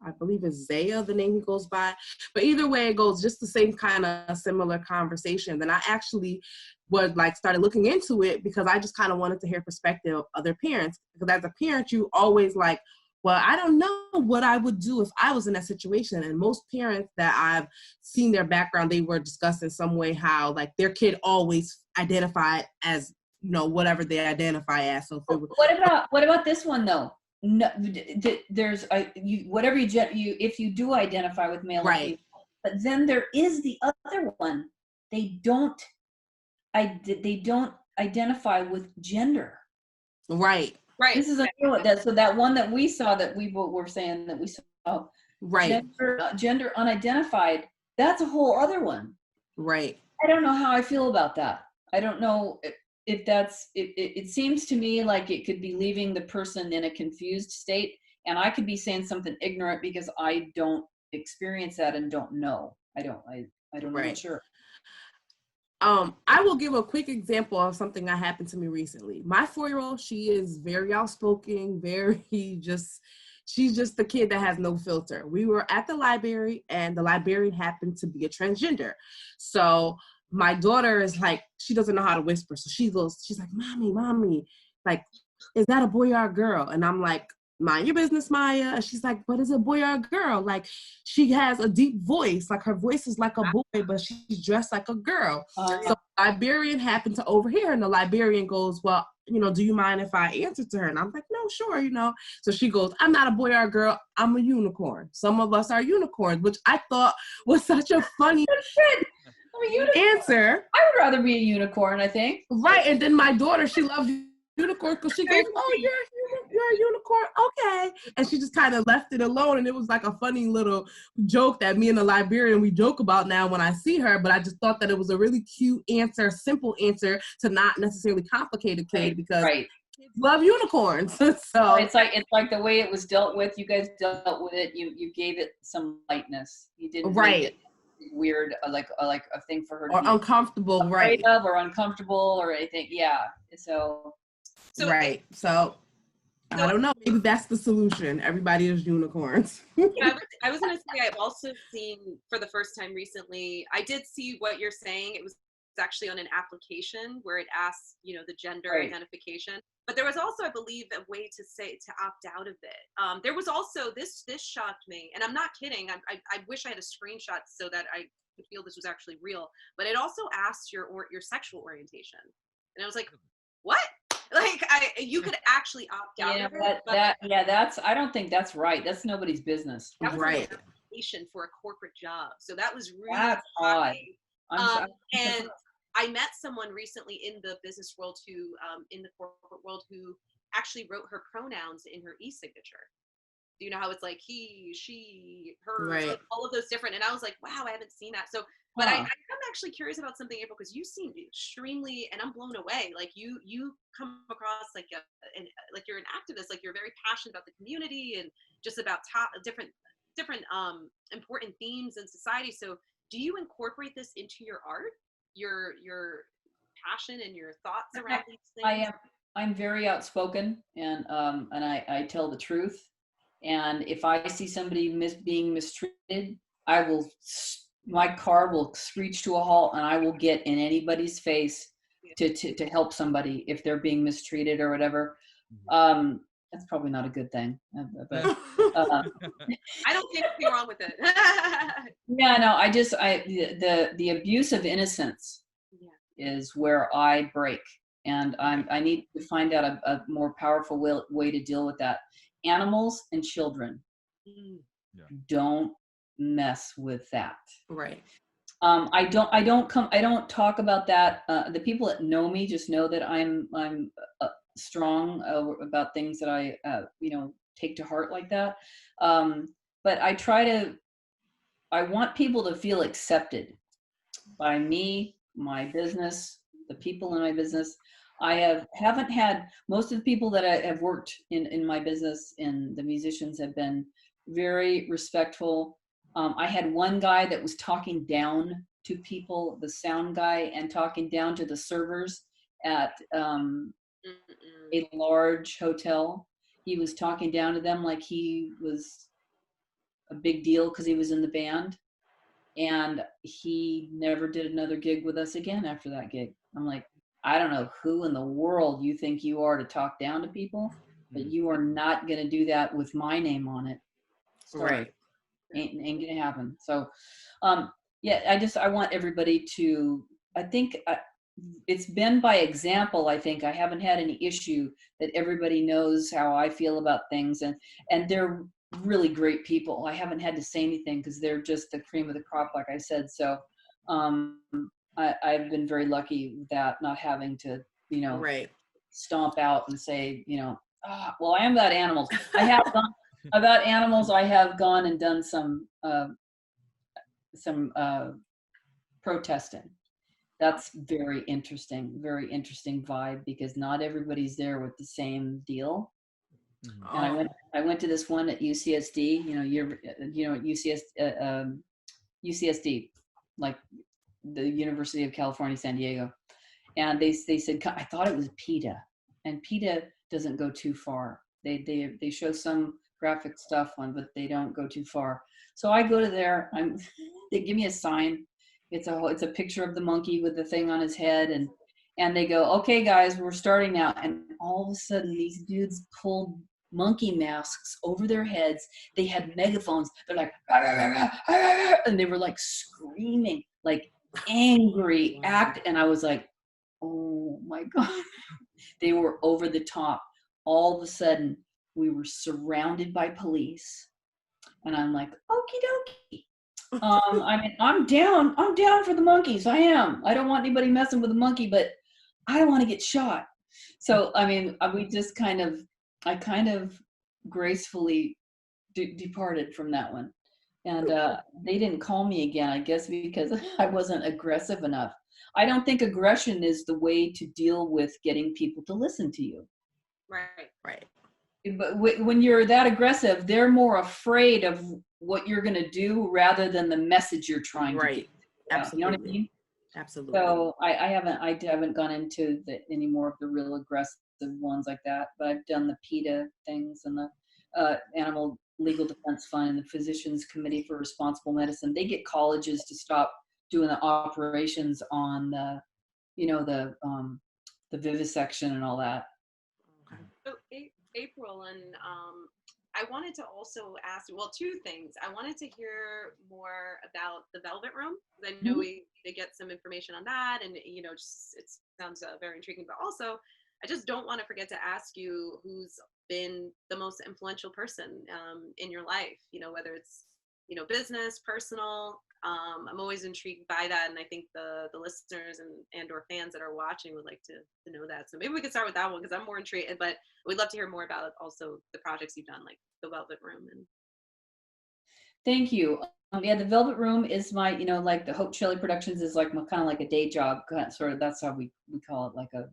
I believe it's Zaya, the name he goes by. But either way it goes, just the same kind of similar conversation. Then I actually would like started looking into it because I just kind of wanted to hear perspective of other parents. Because as a parent, you always like, well, I don't know what I would do if I was in that situation. And most parents that I've seen their background, they were discussing some way how like their kid always identified as, you know, whatever they identify as. So if it was, what about this one though? No, there's whatever you if you do identify with male, right? female, but then there is the other one. They don't identify with gender. Right. Right. This is a new one. So that one that we saw that we were saying that we saw, right, gender unidentified. That's a whole other one. right. I don't know how I feel about that. I don't know if that's it seems to me like it could be leaving the person in a confused state, and I could be saying something ignorant because I don't experience that and don't know. I don't know. Right. Sure. I will give a quick example of something that happened to me recently. My 4-year-old, she is very outspoken, she's just the kid that has no filter. We were at the library and the librarian happened to be a transgender. So my daughter is like, she doesn't know how to whisper. So she's like, mommy, like, is that a boy or a girl? And I'm like, mind your business, Maya. And she's like, but is it a boy or a girl? Like, she has a deep voice. Like, her voice is like a boy, but she's dressed like a girl. So the librarian happened to overhear, and the librarian goes, well, you know, do you mind if I answer to her? And I'm like, no, sure, you know. So she goes, I'm not a boy or a girl. I'm a unicorn. Some of us are unicorns, which I thought was such a funny answer. I would rather be a unicorn, I think. Right. And then my daughter, she loves unicorn because she goes, oh, you're a unicorn, okay. And she just kind of left it alone. And it was like a funny little joke that me and the librarian, we joke about now when I see her. But I just thought that it was a really cute answer, simple answer to not necessarily complicate a kid, because kids love unicorns. So it's like the way it was dealt with. You guys dealt with it. You gave it some lightness. You didn't make it weird, like a thing for her to be uncomfortable, afraid of, or uncomfortable, or anything. Yeah. So right. So I don't know. Maybe that's the solution. Everybody is unicorns. I was going to say, I've also seen for the first time recently, I did see what you're saying. It was actually on an application where it asks, you know, the gender identification. But there was also, I believe, a way to opt out of it. There was also, this shocked me, and I'm not kidding. I wish I had a screenshot so that I could feel this was actually real. But it also asked your sexual orientation. And I was like, what? Like, you could actually opt out of it. That's, I don't think that's right. That's nobody's business. That was right. an application for a corporate job. So that was really that's odd. And I met someone recently in the business world in the corporate world, who actually wrote her pronouns in her e-signature. Do you know how it's like he, she, her, like all of those different, and I was like, wow, I haven't seen that. So, but I'm actually curious about something, April, because you seem extremely, and I'm blown away. Like you come across like you're an activist, like you're very passionate about the community and just about different important themes in society. So do you incorporate this into your art, your passion and your thoughts around these things? I'm very outspoken, and I tell the truth. And if I see somebody being mistreated, my car will screech to a halt, and I will get in anybody's face to help somebody if they're being mistreated or whatever. That's probably not a good thing. But I don't think anything wrong with it. Yeah, no, the abuse of innocence is where I break, and I need to find out a more powerful way to deal with that. Animals and children, don't mess with that. Right. I don't talk about that. The people that know me just know that I'm strong about things that I take to heart like that. But I want people to feel accepted by me, my business, the people in my business. I haven't had, most of the people that I have worked in my business, and the musicians have been very respectful. I had one guy that was talking down to people, the sound guy, and talking down to the servers at a large hotel. He was talking down to them like he was a big deal because he was in the band. And he never did another gig with us again after that gig. I'm like, I don't know who in the world you think you are to talk down to people, but you are not going to do that with my name on it. Sorry. Right. Ain't gonna happen. So, yeah, I want everybody to, I think it's been by example. I think I haven't had any issue that everybody knows how I feel about things, and they're really great people. I haven't had to say anything because they're just the cream of the crop, like I said. So, I've been very lucky with that, not having to, Right. stomp out and say, well, I am about animals. I have gone about animals. I have gone and done some protesting. That's very interesting vibe, because not everybody's there with the same deal. Mhm. And I went to this one at UCSD, UCSD, like the University of California, San Diego. And they said, I thought it was PETA, and PETA doesn't go too far. They show some graphic stuff on, but they don't go too far. So I go to there, they give me a sign. It's a picture of the monkey with the thing on his head, and they go, okay guys, we're starting now. And all of a sudden these dudes pulled monkey masks over their heads. They had megaphones. They're like, "Ah, ah, ah, ah," and they were like screaming, like angry act. And I was like, oh my God. They were over the top. All of a sudden we were surrounded by police, and I'm like, okie dokie. I mean, I'm down for the monkeys. I am. I don't want anybody messing with a monkey, but I don't want to get shot. So, I mean, I kind of gracefully departed from that one. And they didn't call me again, I guess, because I wasn't aggressive enough. I don't think aggression is the way to deal with getting people to listen to you. Right. But when you're that aggressive, they're more afraid of what you're going to do rather than the message you're trying to get. Absolutely. You know what I mean? Absolutely. So I haven't gone into any more of the real aggressive ones like that, but I've done the PETA things and the Animal Legal Defense Fund and the Physicians Committee for Responsible Medicine. They get colleges to stop doing the operations on the vivisection and all that. Okay. So April, and I wanted to also ask, well, two things. I wanted to hear more about the Velvet Room. I know we need to get some information on that, and just, it sounds very intriguing. But also, I just don't want to forget to ask you who's been the most influential person in your life. Whether it's business, personal. I'm always intrigued by that, and I think the listeners and or fans that are watching would like to know that. So maybe we could start with that one, because I'm more intrigued. But we'd love to hear more about also the projects you've done, like the Velvet Room. And Thank you. Yeah, the Velvet Room is my, like the Hope Shelley Productions is like my kind of like a day job, sort of. That's how we call it, like the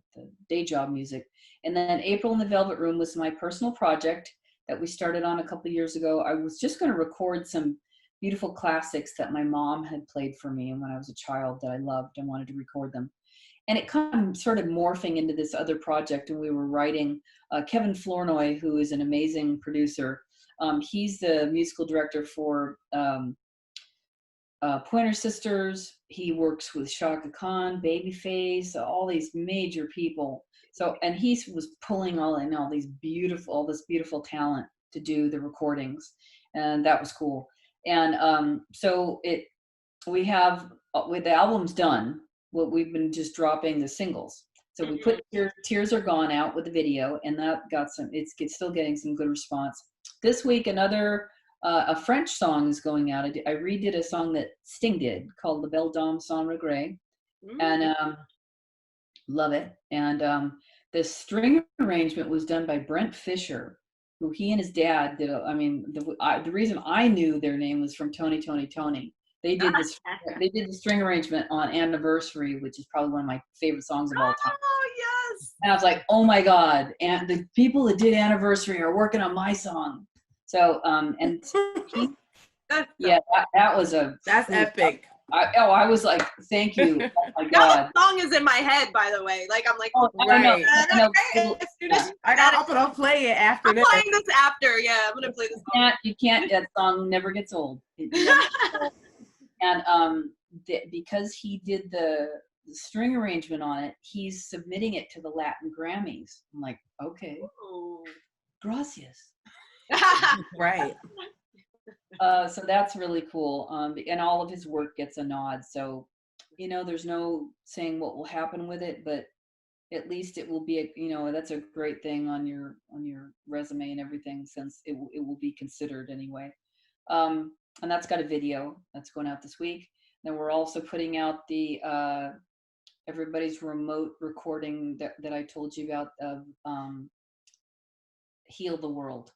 day job music. And then April in the Velvet Room was my personal project that we started on a couple of years ago. I was just going to record some beautiful classics that my mom had played for me, and when I was a child that I loved and wanted to record them. And it kind of started morphing into this other project, and we were writing, Kevin Flournoy, who is an amazing producer. He's the musical director for Pointer Sisters. He works with Shaka Khan, Babyface, all these major people. So, and he was pulling all this beautiful talent to do the recordings, and that was cool. And so we have, with the album's done, what we've been just dropping the singles. So we put Tears Are Gone out with the video, and that got it's still getting some good response. This week, a French song is going out. I redid a song that Sting did called La Belle Dame Sans Regret, and love it. And the string arrangement was done by Brent Fisher, who he and his dad did. The reason I knew their name was from Tony. They did this. They did the string arrangement on Anniversary, which is probably one of my favorite songs of all time. Oh yes! And I was like, oh my God! And the people that did Anniversary are working on my song. So and Yeah, that was a. That's epic. I was like, thank you. Oh my Now God. the song is in my head, by the way. Like I'm like, Oh, Right. I know. as soon as you I said got it, to play it after I'm this. playing this after. Yeah, I'm gonna play this song. You can't. That song never gets old. It never gets old. And because he did the string arrangement on it, he's submitting it to the Latin Grammys. I'm like, okay, Ooh. gracias. Right. So that's really cool. And all of his work gets a nod. So, there's no saying what will happen with it, but at least it will be, that's a great thing on your resume and everything, since it will be considered anyway. And that's got a video that's going out this week. Then we're also putting out the everybody's remote recording that I told you about of Heal the World.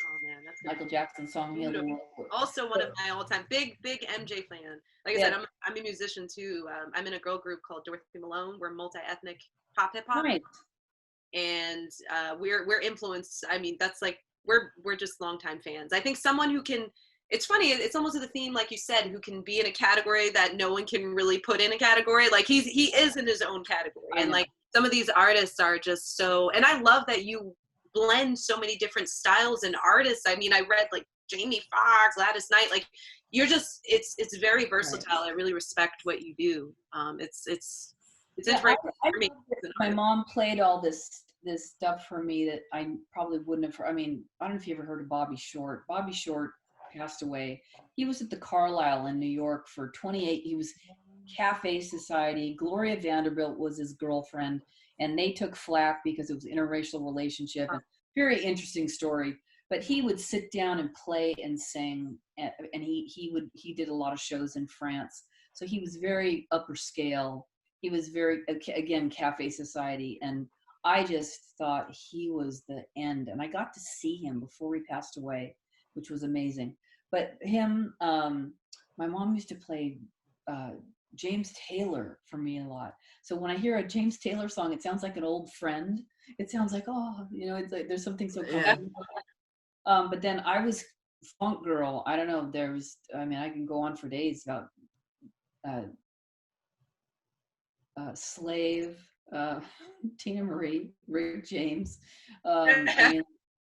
Oh man, that's Michael Jackson song Heal the World. also one of my all-time big MJ fan. Like I said, I'm a musician too. I'm in a girl group called Dorothy Malone. We're multi-ethnic pop hip hop, Right. and we're influenced. I mean, that's like we're just longtime fans. I think someone who can. It's funny. It's almost the theme, like you said, who can be in a category that no one can really put in a category. Like he is in his own category, and like some of these artists are just so. And I love that you blend so many different styles and artists. I mean, I read like Jamie Foxx, Gladys Knight, like you're just, it's very versatile. Right. I really respect what you do. It's interesting for me. My mom played all this stuff for me that I probably wouldn't have. I mean, I don't know if you ever heard of Bobby Short. Bobby Short passed away. He was at the Carlisle in New York for 28. He was Cafe Society. Gloria Vanderbilt was his girlfriend, and they took flack because it was an interracial relationship. And very interesting story. But he would sit down and play and sing, and he did a lot of shows in France. So he was very upper scale. He was very, again, Cafe Society, and I just thought he was the end. And I got to see him before he passed away, which was amazing. But him, my mom used to play James Taylor for me a lot. So when I hear a James Taylor song, it sounds like an old friend. It sounds like, it's like there's something so comforting. But then I was funk girl. I don't know. I can go on for days about Slave, Tina Marie, Rick James,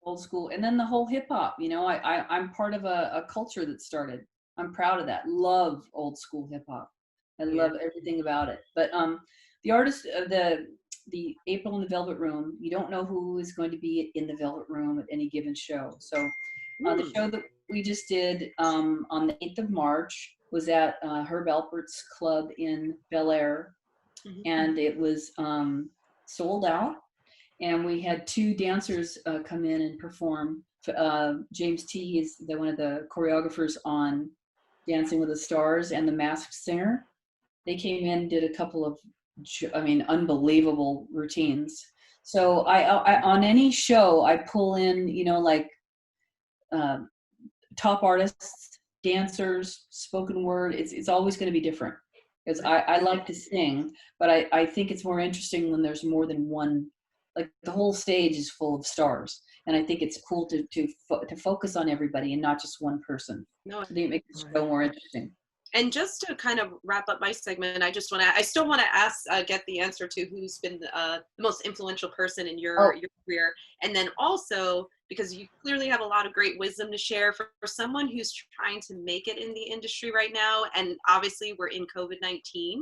old school, and then the whole hip hop. I'm part of a culture that started. I'm proud of that. Love old school hip hop. I love everything about it. But the artist, the April in the Velvet Room, you don't know who is going to be in the Velvet Room at any given show. So the show that we just did on the 8th of March was at Herb Alpert's Club in Bel Air. And it was sold out. And we had 2 dancers come in and perform. James T. is one of the choreographers on Dancing with the Stars and The Masked Singer. They came in, did a couple of, unbelievable routines. So I on any show, I pull in, top artists, dancers, spoken word. It's always going to be different. Because I like to sing, but I think it's more interesting when there's more than one. Like the whole stage is full of stars, and I think it's cool to focus on everybody and not just one person. No, so they make the show more interesting. And just to kind of wrap up my segment, I still want to ask, get the answer to who's been the most influential person in your career. And then also, because you clearly have a lot of great wisdom to share for someone who's trying to make it in the industry right now. And obviously we're in COVID-19,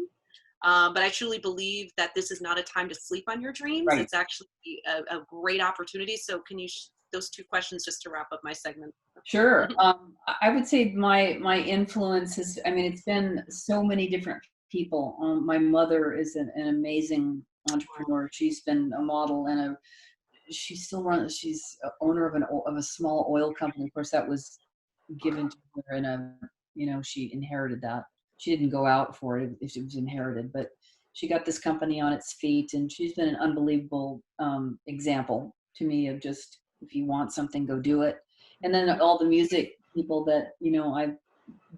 but I truly believe that this is not a time to sleep on your dreams. Right. It's actually a great opportunity. So can you, those 2 questions just to wrap up my segment? Sure. I would say my influence is, it's been so many different people. My mother is an amazing entrepreneur. She's been a model and she's owner of a small oil company. Of course, that was given to her in she inherited that. She didn't go out for it if it was inherited, but she got this company on its feet, and she's been an unbelievable example to me of just, if you want something, go do it. And then all the music people that, I've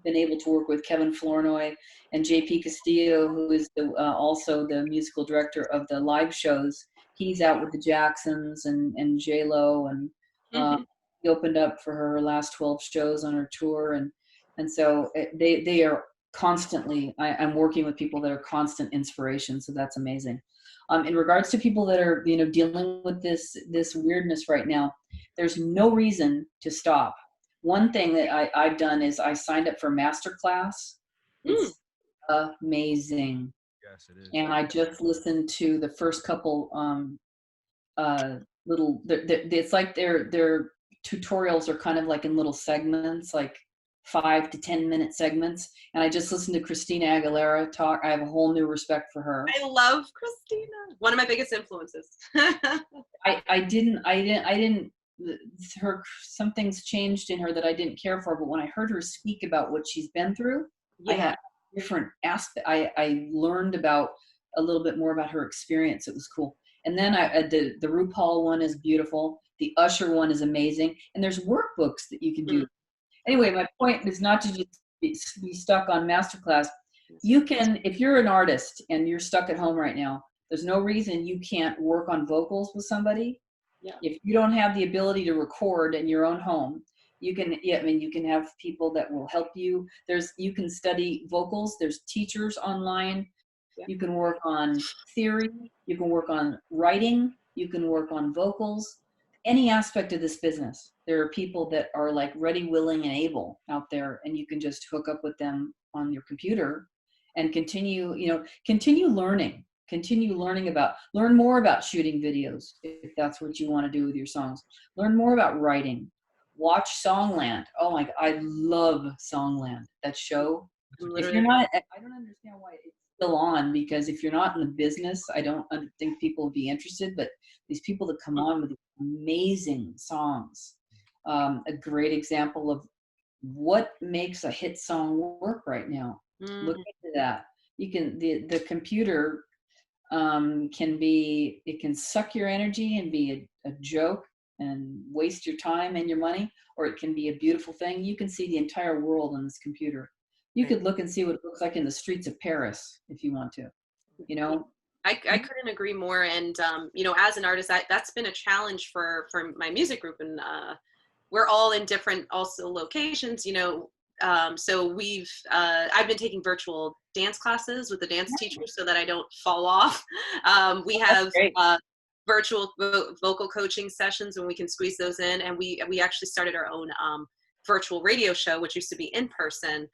been able to work with, Kevin Flournoy and JP Castillo, who is also the musical director of the live shows. He's out with the Jacksons and J-Lo and opened up for her last 12 shows on her tour, and so they are constantly. I'm working with people that are constant inspiration, so that's amazing. In regards to people that are dealing with this weirdness right now, there's no reason to stop. One thing that I've done is I signed up for masterclass. It's amazing. Yes, it is. And I just listened to the first couple little. It's like their tutorials are kind of like in little segments, like 5 to 10 minute segments. And I just listened to Christina Aguilera talk. I have a whole new respect for her. I love Christina. One of my biggest influences. I didn't. Some things changed in her that I didn't care for, but when I heard her speak about what she's been through, I had a different aspect. I learned about a little bit more about her experience. It was cool. And then the RuPaul one is beautiful. The Usher one is amazing. And there's workbooks that you can do. Anyway, my point is not to just be stuck on masterclass. You can, if you're an artist and you're stuck at home right now, there's no reason you can't work on vocals with somebody. Yeah. If you don't have the ability to record in your own home, you can. Yeah, I mean, you can have people that will help you. You can study vocals. There's teachers online. Yeah. You can work on theory. You can work on writing. You can work on vocals. Any aspect of this business, there are people that are like ready, willing, and able out there, and you can just hook up with them on your computer and continue learning. Learn more about shooting videos if that's what you want to do with your songs. Learn more about writing. Watch Songland. Oh my God, I love Songland. That show. If you're not, I don't understand why it's still on, because if you're not in the business, I don't think people would be interested. But these people that come on with amazing songs, a great example of what makes a hit song work right now. Look into that. You can the computer can suck your energy and be a joke and waste your time and your money, or it can be a beautiful thing. You can see the entire world on this computer. You could look and see what it looks like in the streets of Paris if you want to, I couldn't agree more. And, as an artist, that's been a challenge for my music group. And we're all in different also locations, so I've been taking virtual dance classes with the dance teacher so that I don't fall off. We have virtual vocal coaching sessions when we can squeeze those in. And we actually started our own virtual radio show, which used to be in person.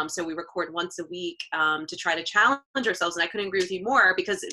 So we record once a week to try to challenge ourselves. And I couldn't agree with you more, because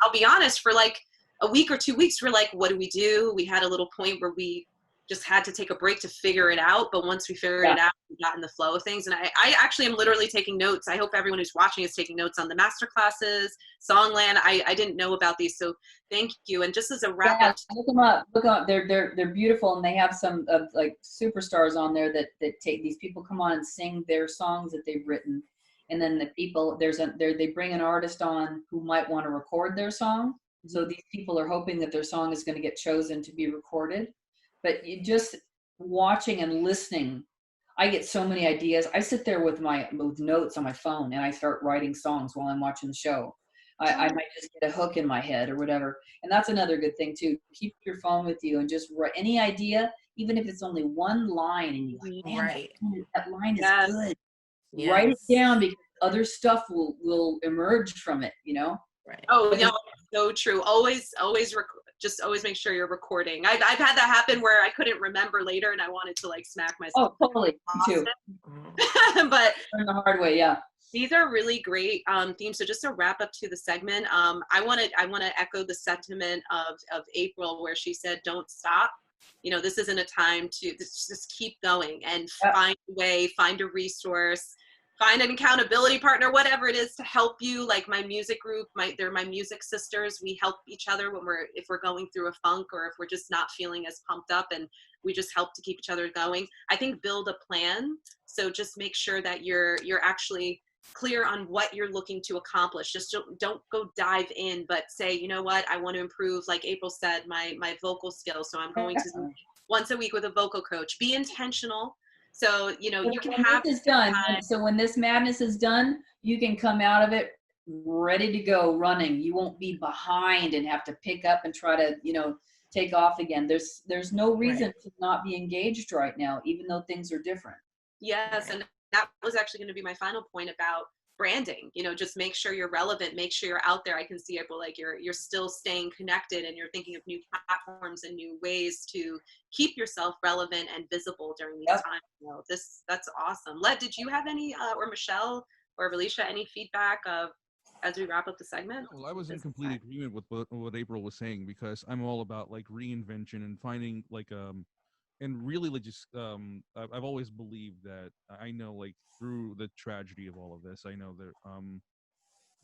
I'll be honest, for like a week or 2 weeks, we're like, what do we do? We had a little point where we just had to take a break to figure it out. But once we figured it out, we got in the flow of things. And I actually am literally taking notes. I hope everyone who's watching is taking notes on the master classes, Songland. I didn't know about these, so thank you. And just as a wrap up, look them up. Look up. They're beautiful, and they have some of like superstars on there that take these people come on and sing their songs that they've written, and then the people they bring an artist on who might want to record their song. So these people are hoping that their song is going to get chosen to be recorded. But you just watching and listening, I get so many ideas. I sit there with notes on my phone and I start writing songs while I'm watching the show. I might just get a hook in my head or whatever. And that's another good thing too. Keep your phone with you and just write any idea, even if it's only one line, and you're like, man, that line is good. Yes. Write it down, because other stuff will emerge from it, Right. Oh, no, so true. Always just always make sure you're recording. I've had that happen where I couldn't remember later and I wanted to like smack myself. Oh, totally. Me too. But in the hard way, yeah. These are really great themes. So just to wrap up to the segment, I want to echo the sentiment of April, where she said, "Don't stop." This isn't a time to just keep going and find a way, find a resource, find an accountability partner, whatever it is to help you. Like my music group, they're my music sisters. We help each other if we're going through a funk, or if we're just not feeling as pumped up, and we just help to keep each other going. I think build a plan. So just make sure that you're actually clear on what you're looking to accomplish. Just don't go dive in, but say, you know what, I want to improve, like April said, my vocal skills. So I'm going to once a week with a vocal coach. Be intentional. So, you can have this done. So when this madness is done, you can come out of it ready to go running. You won't be behind and have to pick up and try to, take off again. There's no reason Right. to not be engaged right now, even though things are different. Yes, Right. and that was actually going to be my final point about branding. Just make sure you're relevant, make sure you're out there. I can see April, like you're still staying connected and you're thinking of new platforms and new ways to keep yourself relevant and visible during these Yep. times. That's awesome. Led, did you have any or Michelle or Alicia any feedback of as we wrap up the segment? Well, I was in Business complete side. agreement with what April was saying, because I'm all about like reinvention and finding like and really like just I've always believed that I know, like, through the tragedy of all of this, I know that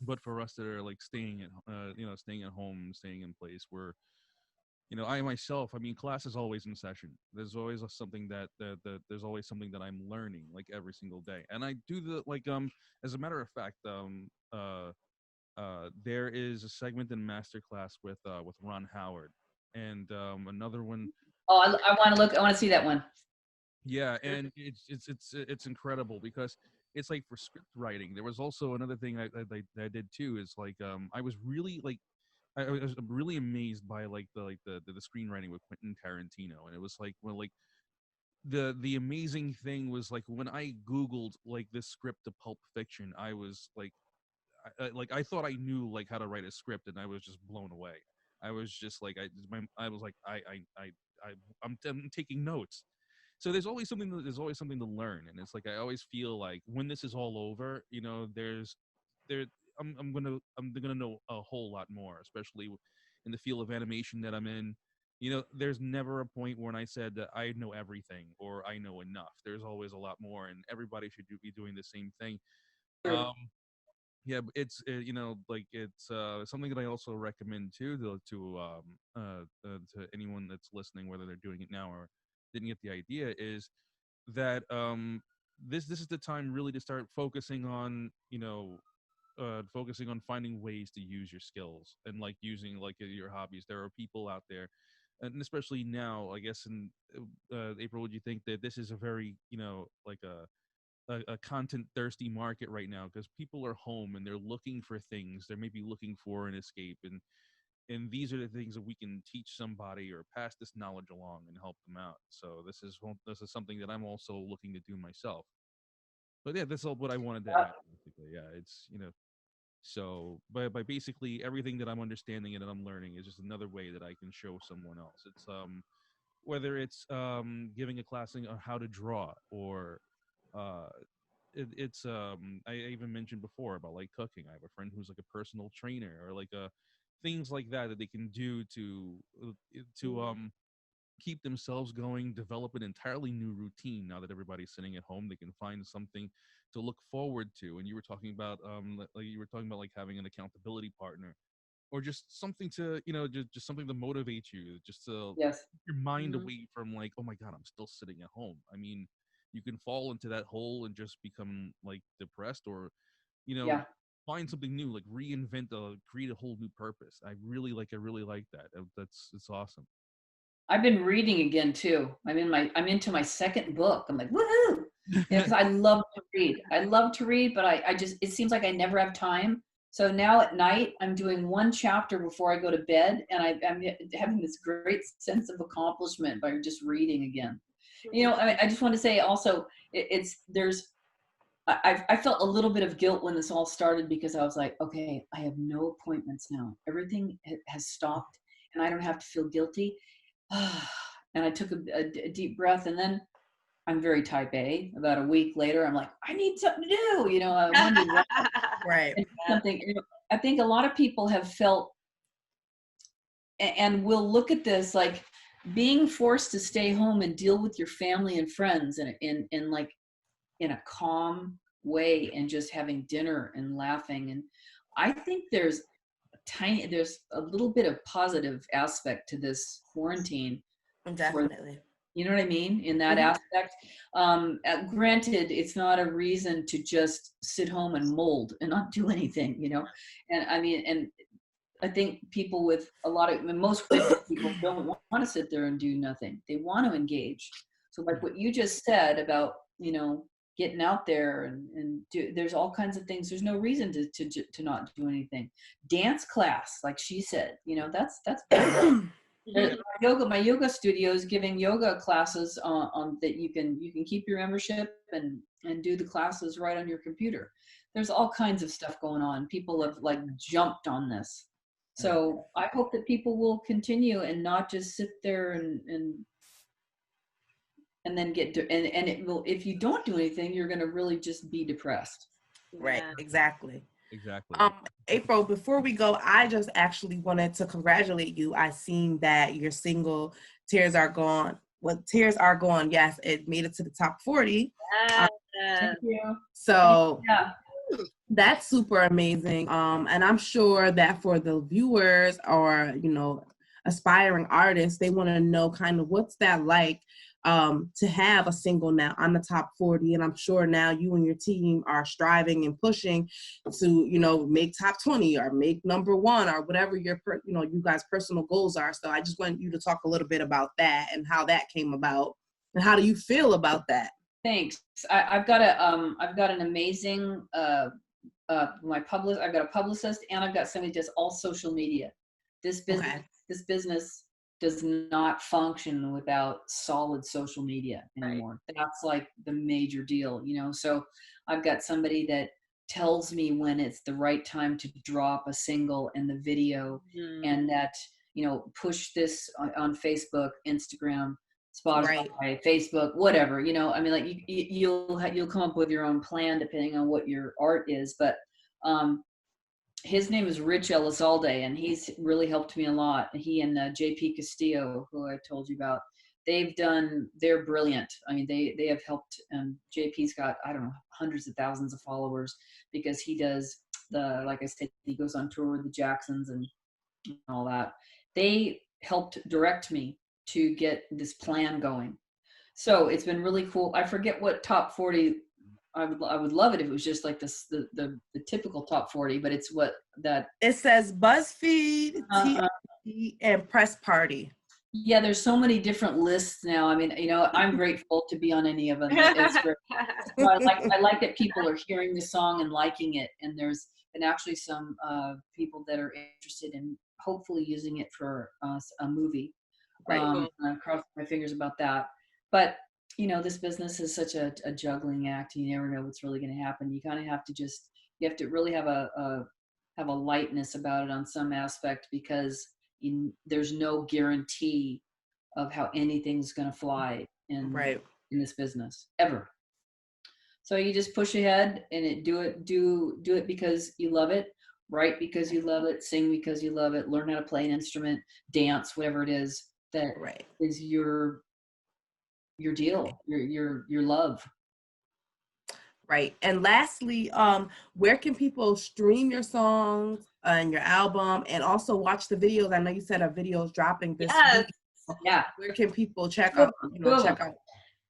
but for us that are like staying at staying at home, staying in place, where I myself, I mean, class is always in session. There's always something that there's always something that I'm learning, like, every single day. And I do the like as a matter of fact, there is a segment in masterclass with Ron Howard, and another one. Oh, I want to look. I want to see that one. Yeah, and it's incredible, because it's like, for script writing. There was also another thing I did too, is like I was really like I was really amazed by like the screenwriting with Quentin Tarantino. And it was like, well, like, the amazing thing was, like, when I Googled like this script to Pulp Fiction, I was like, I thought I knew like how to write a script, and I was just blown away. I was just like, I was like, I'm taking notes. So there's always something to learn. And it's like, I always feel like when this is all over, there I'm gonna know a whole lot more, especially in the field of animation that I'm in. There's never a point when I said that I know everything or I know enough. There's always a lot more, and everybody should be doing the same thing. True. Yeah, but it's like, it's something that I also recommend too, to anyone that's listening, whether they're doing it now or didn't get the idea, is that this is the time really to start focusing on finding ways to use your skills, and like using like your hobbies. There are people out there, and especially now, I guess, in April, would you think that this is a very like a content thirsty market right now, because people are home and they're looking for things, they're maybe looking for an escape, and these are the things that we can teach somebody or pass this knowledge along and help them out. So this is something that I'm also looking to do myself. But yeah, that's all what I wanted to add, basically. Yeah, it's so by basically everything that I'm understanding and that I'm learning is just another way that I can show someone else. It's whether it's giving a class on how to draw, or uh it's I even mentioned before about like cooking. I have a friend who's like a personal trainer, or like things like that they can do to keep themselves going, develop an entirely new routine. Now that everybody's sitting at home, they can find something to look forward to. And you were talking about like having an accountability partner, or just something to just something to motivate you, just to Yes. keep your mind Mhm. away from like, oh my god, I'm still sitting at home. I mean, you can fall into that hole and just become like depressed, or you know Yeah. find something new, like create a whole new purpose. I really like that. It's awesome. I've been reading again too. I'm into my second book. I'm like, woohoo! Because I love to read. I love to read, but I just, it seems like I never have time. So now at night, I'm doing one chapter before I go to bed, and I'm having this great sense of accomplishment by just reading again. I just want to say also, I felt a little bit of guilt when this all started, because I was like, okay, I have no appointments now. Everything has stopped, and I don't have to feel guilty. And I took a deep breath, and then I'm very type A. About a week later, I'm like, I need something to do. I wondered what Right. something. I think a lot of people have felt, and will look at this like being forced to stay home and deal with your family and friends in like in a calm way, and just having dinner and laughing. And I think there's a little bit of positive aspect to this quarantine. Definitely. You know what I mean? In that Mhm. aspect. Granted, it's not a reason to just sit home and mold and not do anything. And I mean, and I think people with most people don't want to sit there and do nothing. They want to engage. So like what you just said about, getting out there and do, there's all kinds of things. There's no reason to not do anything. Dance class, like she said, that's My yoga studio is giving yoga classes on that you can keep your membership and do the classes right on your computer. There's all kinds of stuff going on. People have like jumped on this. So I hope that people will continue and not just sit there and then and it will, if you don't do anything, you're going to really just be depressed. Right, exactly. Exactly. April, before we go, I just actually wanted to congratulate you. I seen that your single "Tears Are Gone." Well, "Tears Are Gone." Yes, it made it to the top 40. Thank you. So Yeah. that's super amazing. And I'm sure that for the viewers or aspiring artists, they want to know kind of what's that like to have a single now on the top 40. And I'm sure now you and your team are striving and pushing to, make top 20 or make #1 or whatever your, you guys' personal goals are. So I just want you to talk a little bit about that and how that came about. And how do you feel about that? Thanks. I've got an amazing, I've got a publicist and I've got somebody who does all social media. This business does not function without solid social media anymore. Right. That's like the major deal, so I've got somebody that tells me when it's the right time to drop a single and the video, and that, push this on Facebook, Instagram, Spotify, right. Facebook, whatever, I mean, like you'll come up with your own plan depending on what your art is. But his name is Rich Elizalde, and he's really helped me a lot. He and JP Castillo, who I told you about, they're brilliant. I mean, they have helped. JP's got, I don't know, hundreds of thousands of followers because he does like I said, he goes on tour with the Jacksons and all that. They helped direct me to get this plan going. So it's been really cool. I forget what top 40. I would love it if it was just like this, the typical top 40, but it's what that. It says BuzzFeed, TMZ, and Press Party. Yeah, there's so many different lists now. I mean, I'm grateful to be on any of them. It's great. So I like that people are hearing the song and liking it, and there's been actually some people that are interested in hopefully using it for a movie. Right. I cross my fingers about that. But this business is such a juggling act. You never know what's really going to happen. You kind of have to you have to really have a lightness about it on some aspect, because there's no guarantee of how anything's going to fly in this business ever. So you just push ahead and do it because you love it, write because you love it, sing because you love it, learn how to play an instrument, dance, whatever it is that is your deal, your love. Right. And lastly, where can people stream your songs and your album, and also watch the videos? I know you said a video is dropping this week. Yeah. Where can people check out? Check out.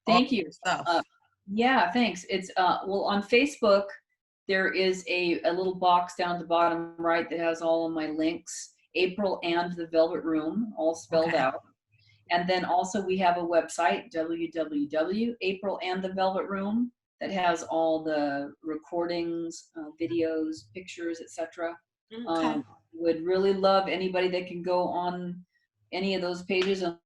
Thank you. Stuff. Yeah. Thanks. It's well, on Facebook there is a little box down at the bottom right that has all of my links. April and the Velvet Room, all spelled out. And then also we have a website, www.aprilandthevelvetroom, that has all the recordings, videos, pictures, etc. Would really love anybody that can go on any of those pages and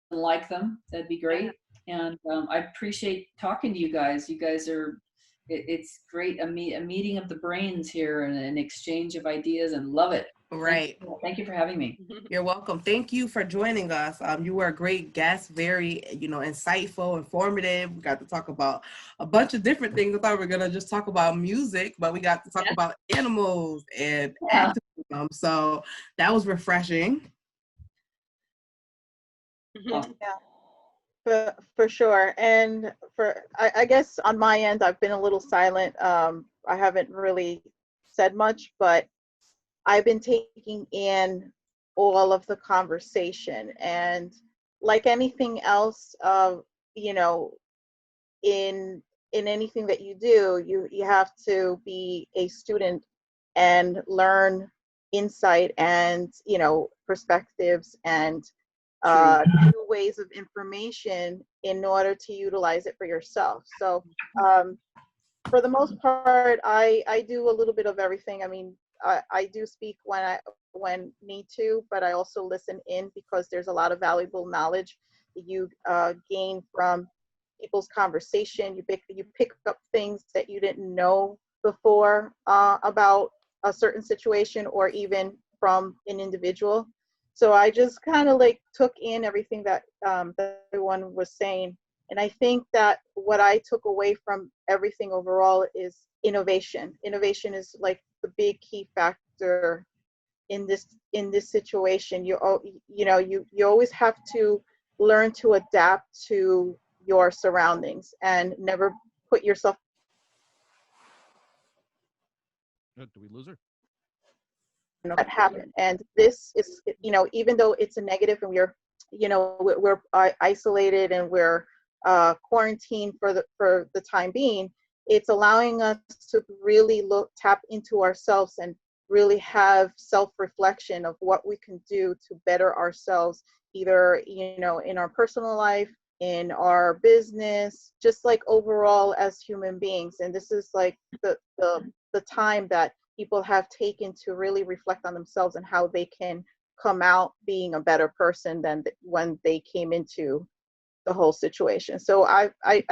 like them. That'd be great. And I appreciate talking to you guys. You guys are, it's great, a meeting of the brains here and an exchange of ideas, and love it. Right. Thank you for having me. You're welcome. Thank you for joining us. You were a great guest, very, insightful, informative. We got to talk about a bunch of different things. I thought we were going to just talk about music, but we got to talk about animals and activism. So that was refreshing. Yeah, for sure. And I guess on my end, I've been a little silent. I haven't really said much, but I've been taking in all of the conversation, and like anything else, in anything that you do, you have to be a student and learn insight and perspectives and new ways of information in order to utilize it for yourself. So for the most part, I do a little bit of everything. I mean, I do speak when need to, but I also listen in because there's a lot of valuable knowledge that you gain from people's conversation. You pick up things that you didn't know before about a certain situation or even from an individual. So I just kind of like took in everything that everyone was saying. And I think that what I took away from everything overall is innovation. Innovation is like the big key factor in this situation. You know you always have to learn to adapt to your surroundings and never put yourself. Do we lose her? That happen. And this is, even though it's a negative and we're isolated and we're quarantined for the time being, it's allowing us to really tap into ourselves and really have self-reflection of what we can do to better ourselves, either in our personal life, in our business, just like overall as human beings. And this is like the time that people have taken to really reflect on themselves and how they can come out being a better person than when they came into the whole situation. So I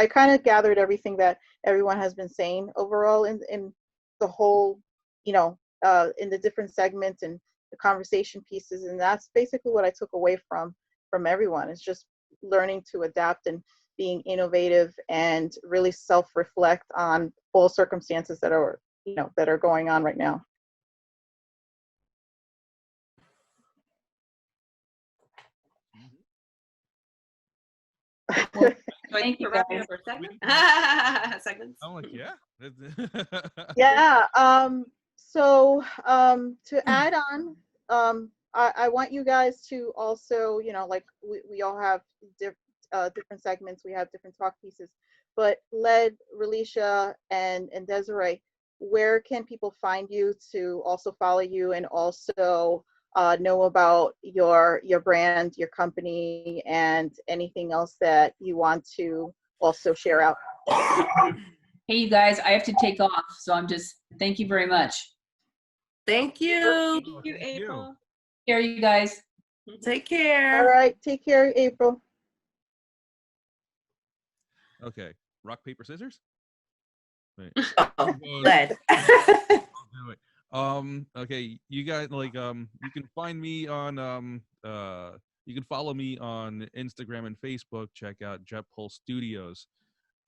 kind of gathered everything that everyone has been saying overall in the whole, in the different segments and the conversation pieces. And that's basically what I took away from everyone. It's just learning to adapt and being innovative and really self-reflect on all circumstances that are going on right now. Well, thank you guys. Segments. I'm like, yeah. Yeah. So to add on, I want you guys to also, like we all have different segments. We have different talk pieces, but Led, Relisha, and Desiree, where can people find you to also follow you and also know about your brand, your company, and anything else that you want to also share out? Hey, you guys, I have to take off, so thank you very much. Thank you. Thank you, April. Take care, you guys. Take care. All right. Take care, April. Okay. Rock, paper, scissors? Wait. Oh, Led. Okay, you guys you can find me on you can follow me on Instagram and Facebook. Check out Jet Pulse Studios.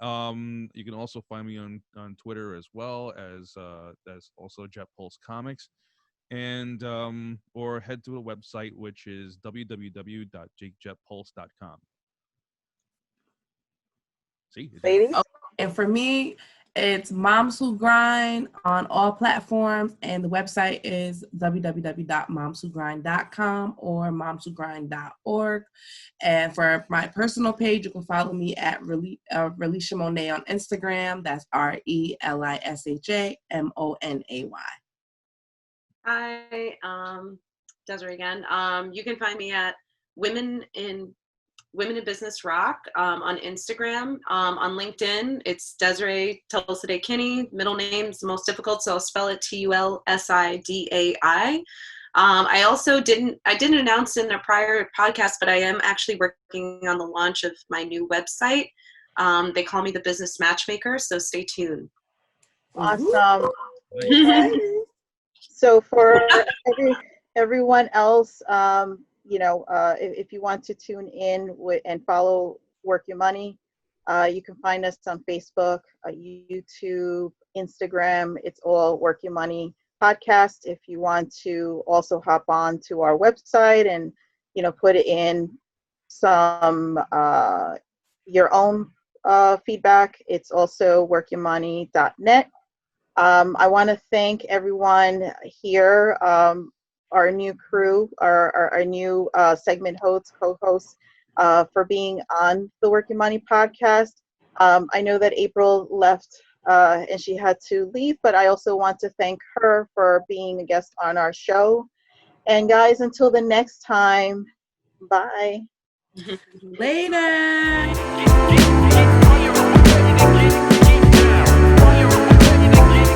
You can also find me on Twitter as well as also Jet Pulse Comics, and or head to a website which is www.jakejetpulse.com. See, Ladies? Oh, and for me, it's Moms Who Grind on all platforms, and the website is www.momswhogrind.com or momswhogrind.org. And for my personal page, you can follow me at Relisha Monet on Instagram. That's RelishaMonay. Hi, Desiree again. You can find me at Women in Business Rock on Instagram. On LinkedIn, it's Desiree Tulsidai Kinney. Middle name's the most difficult, so I'll spell it Tulsidai. I also didn't announce in a prior podcast, but I am actually working on the launch of my new website. They call me the Business Matchmaker, so stay tuned. Awesome. So for everyone else, if you want to tune in and follow Work Your Money, you can find us on Facebook, YouTube, Instagram. It's all Work Your Money podcast. If you want to also hop on to our website and put in some your own feedback, it's also workyourmoney.net. I want to thank everyone here, our new crew, our new segment hosts, co-hosts, for being on the Work Your Money podcast. I know that April left and she had to leave, but I also want to thank her for being a guest on our show. And guys, until the next time, bye. Later.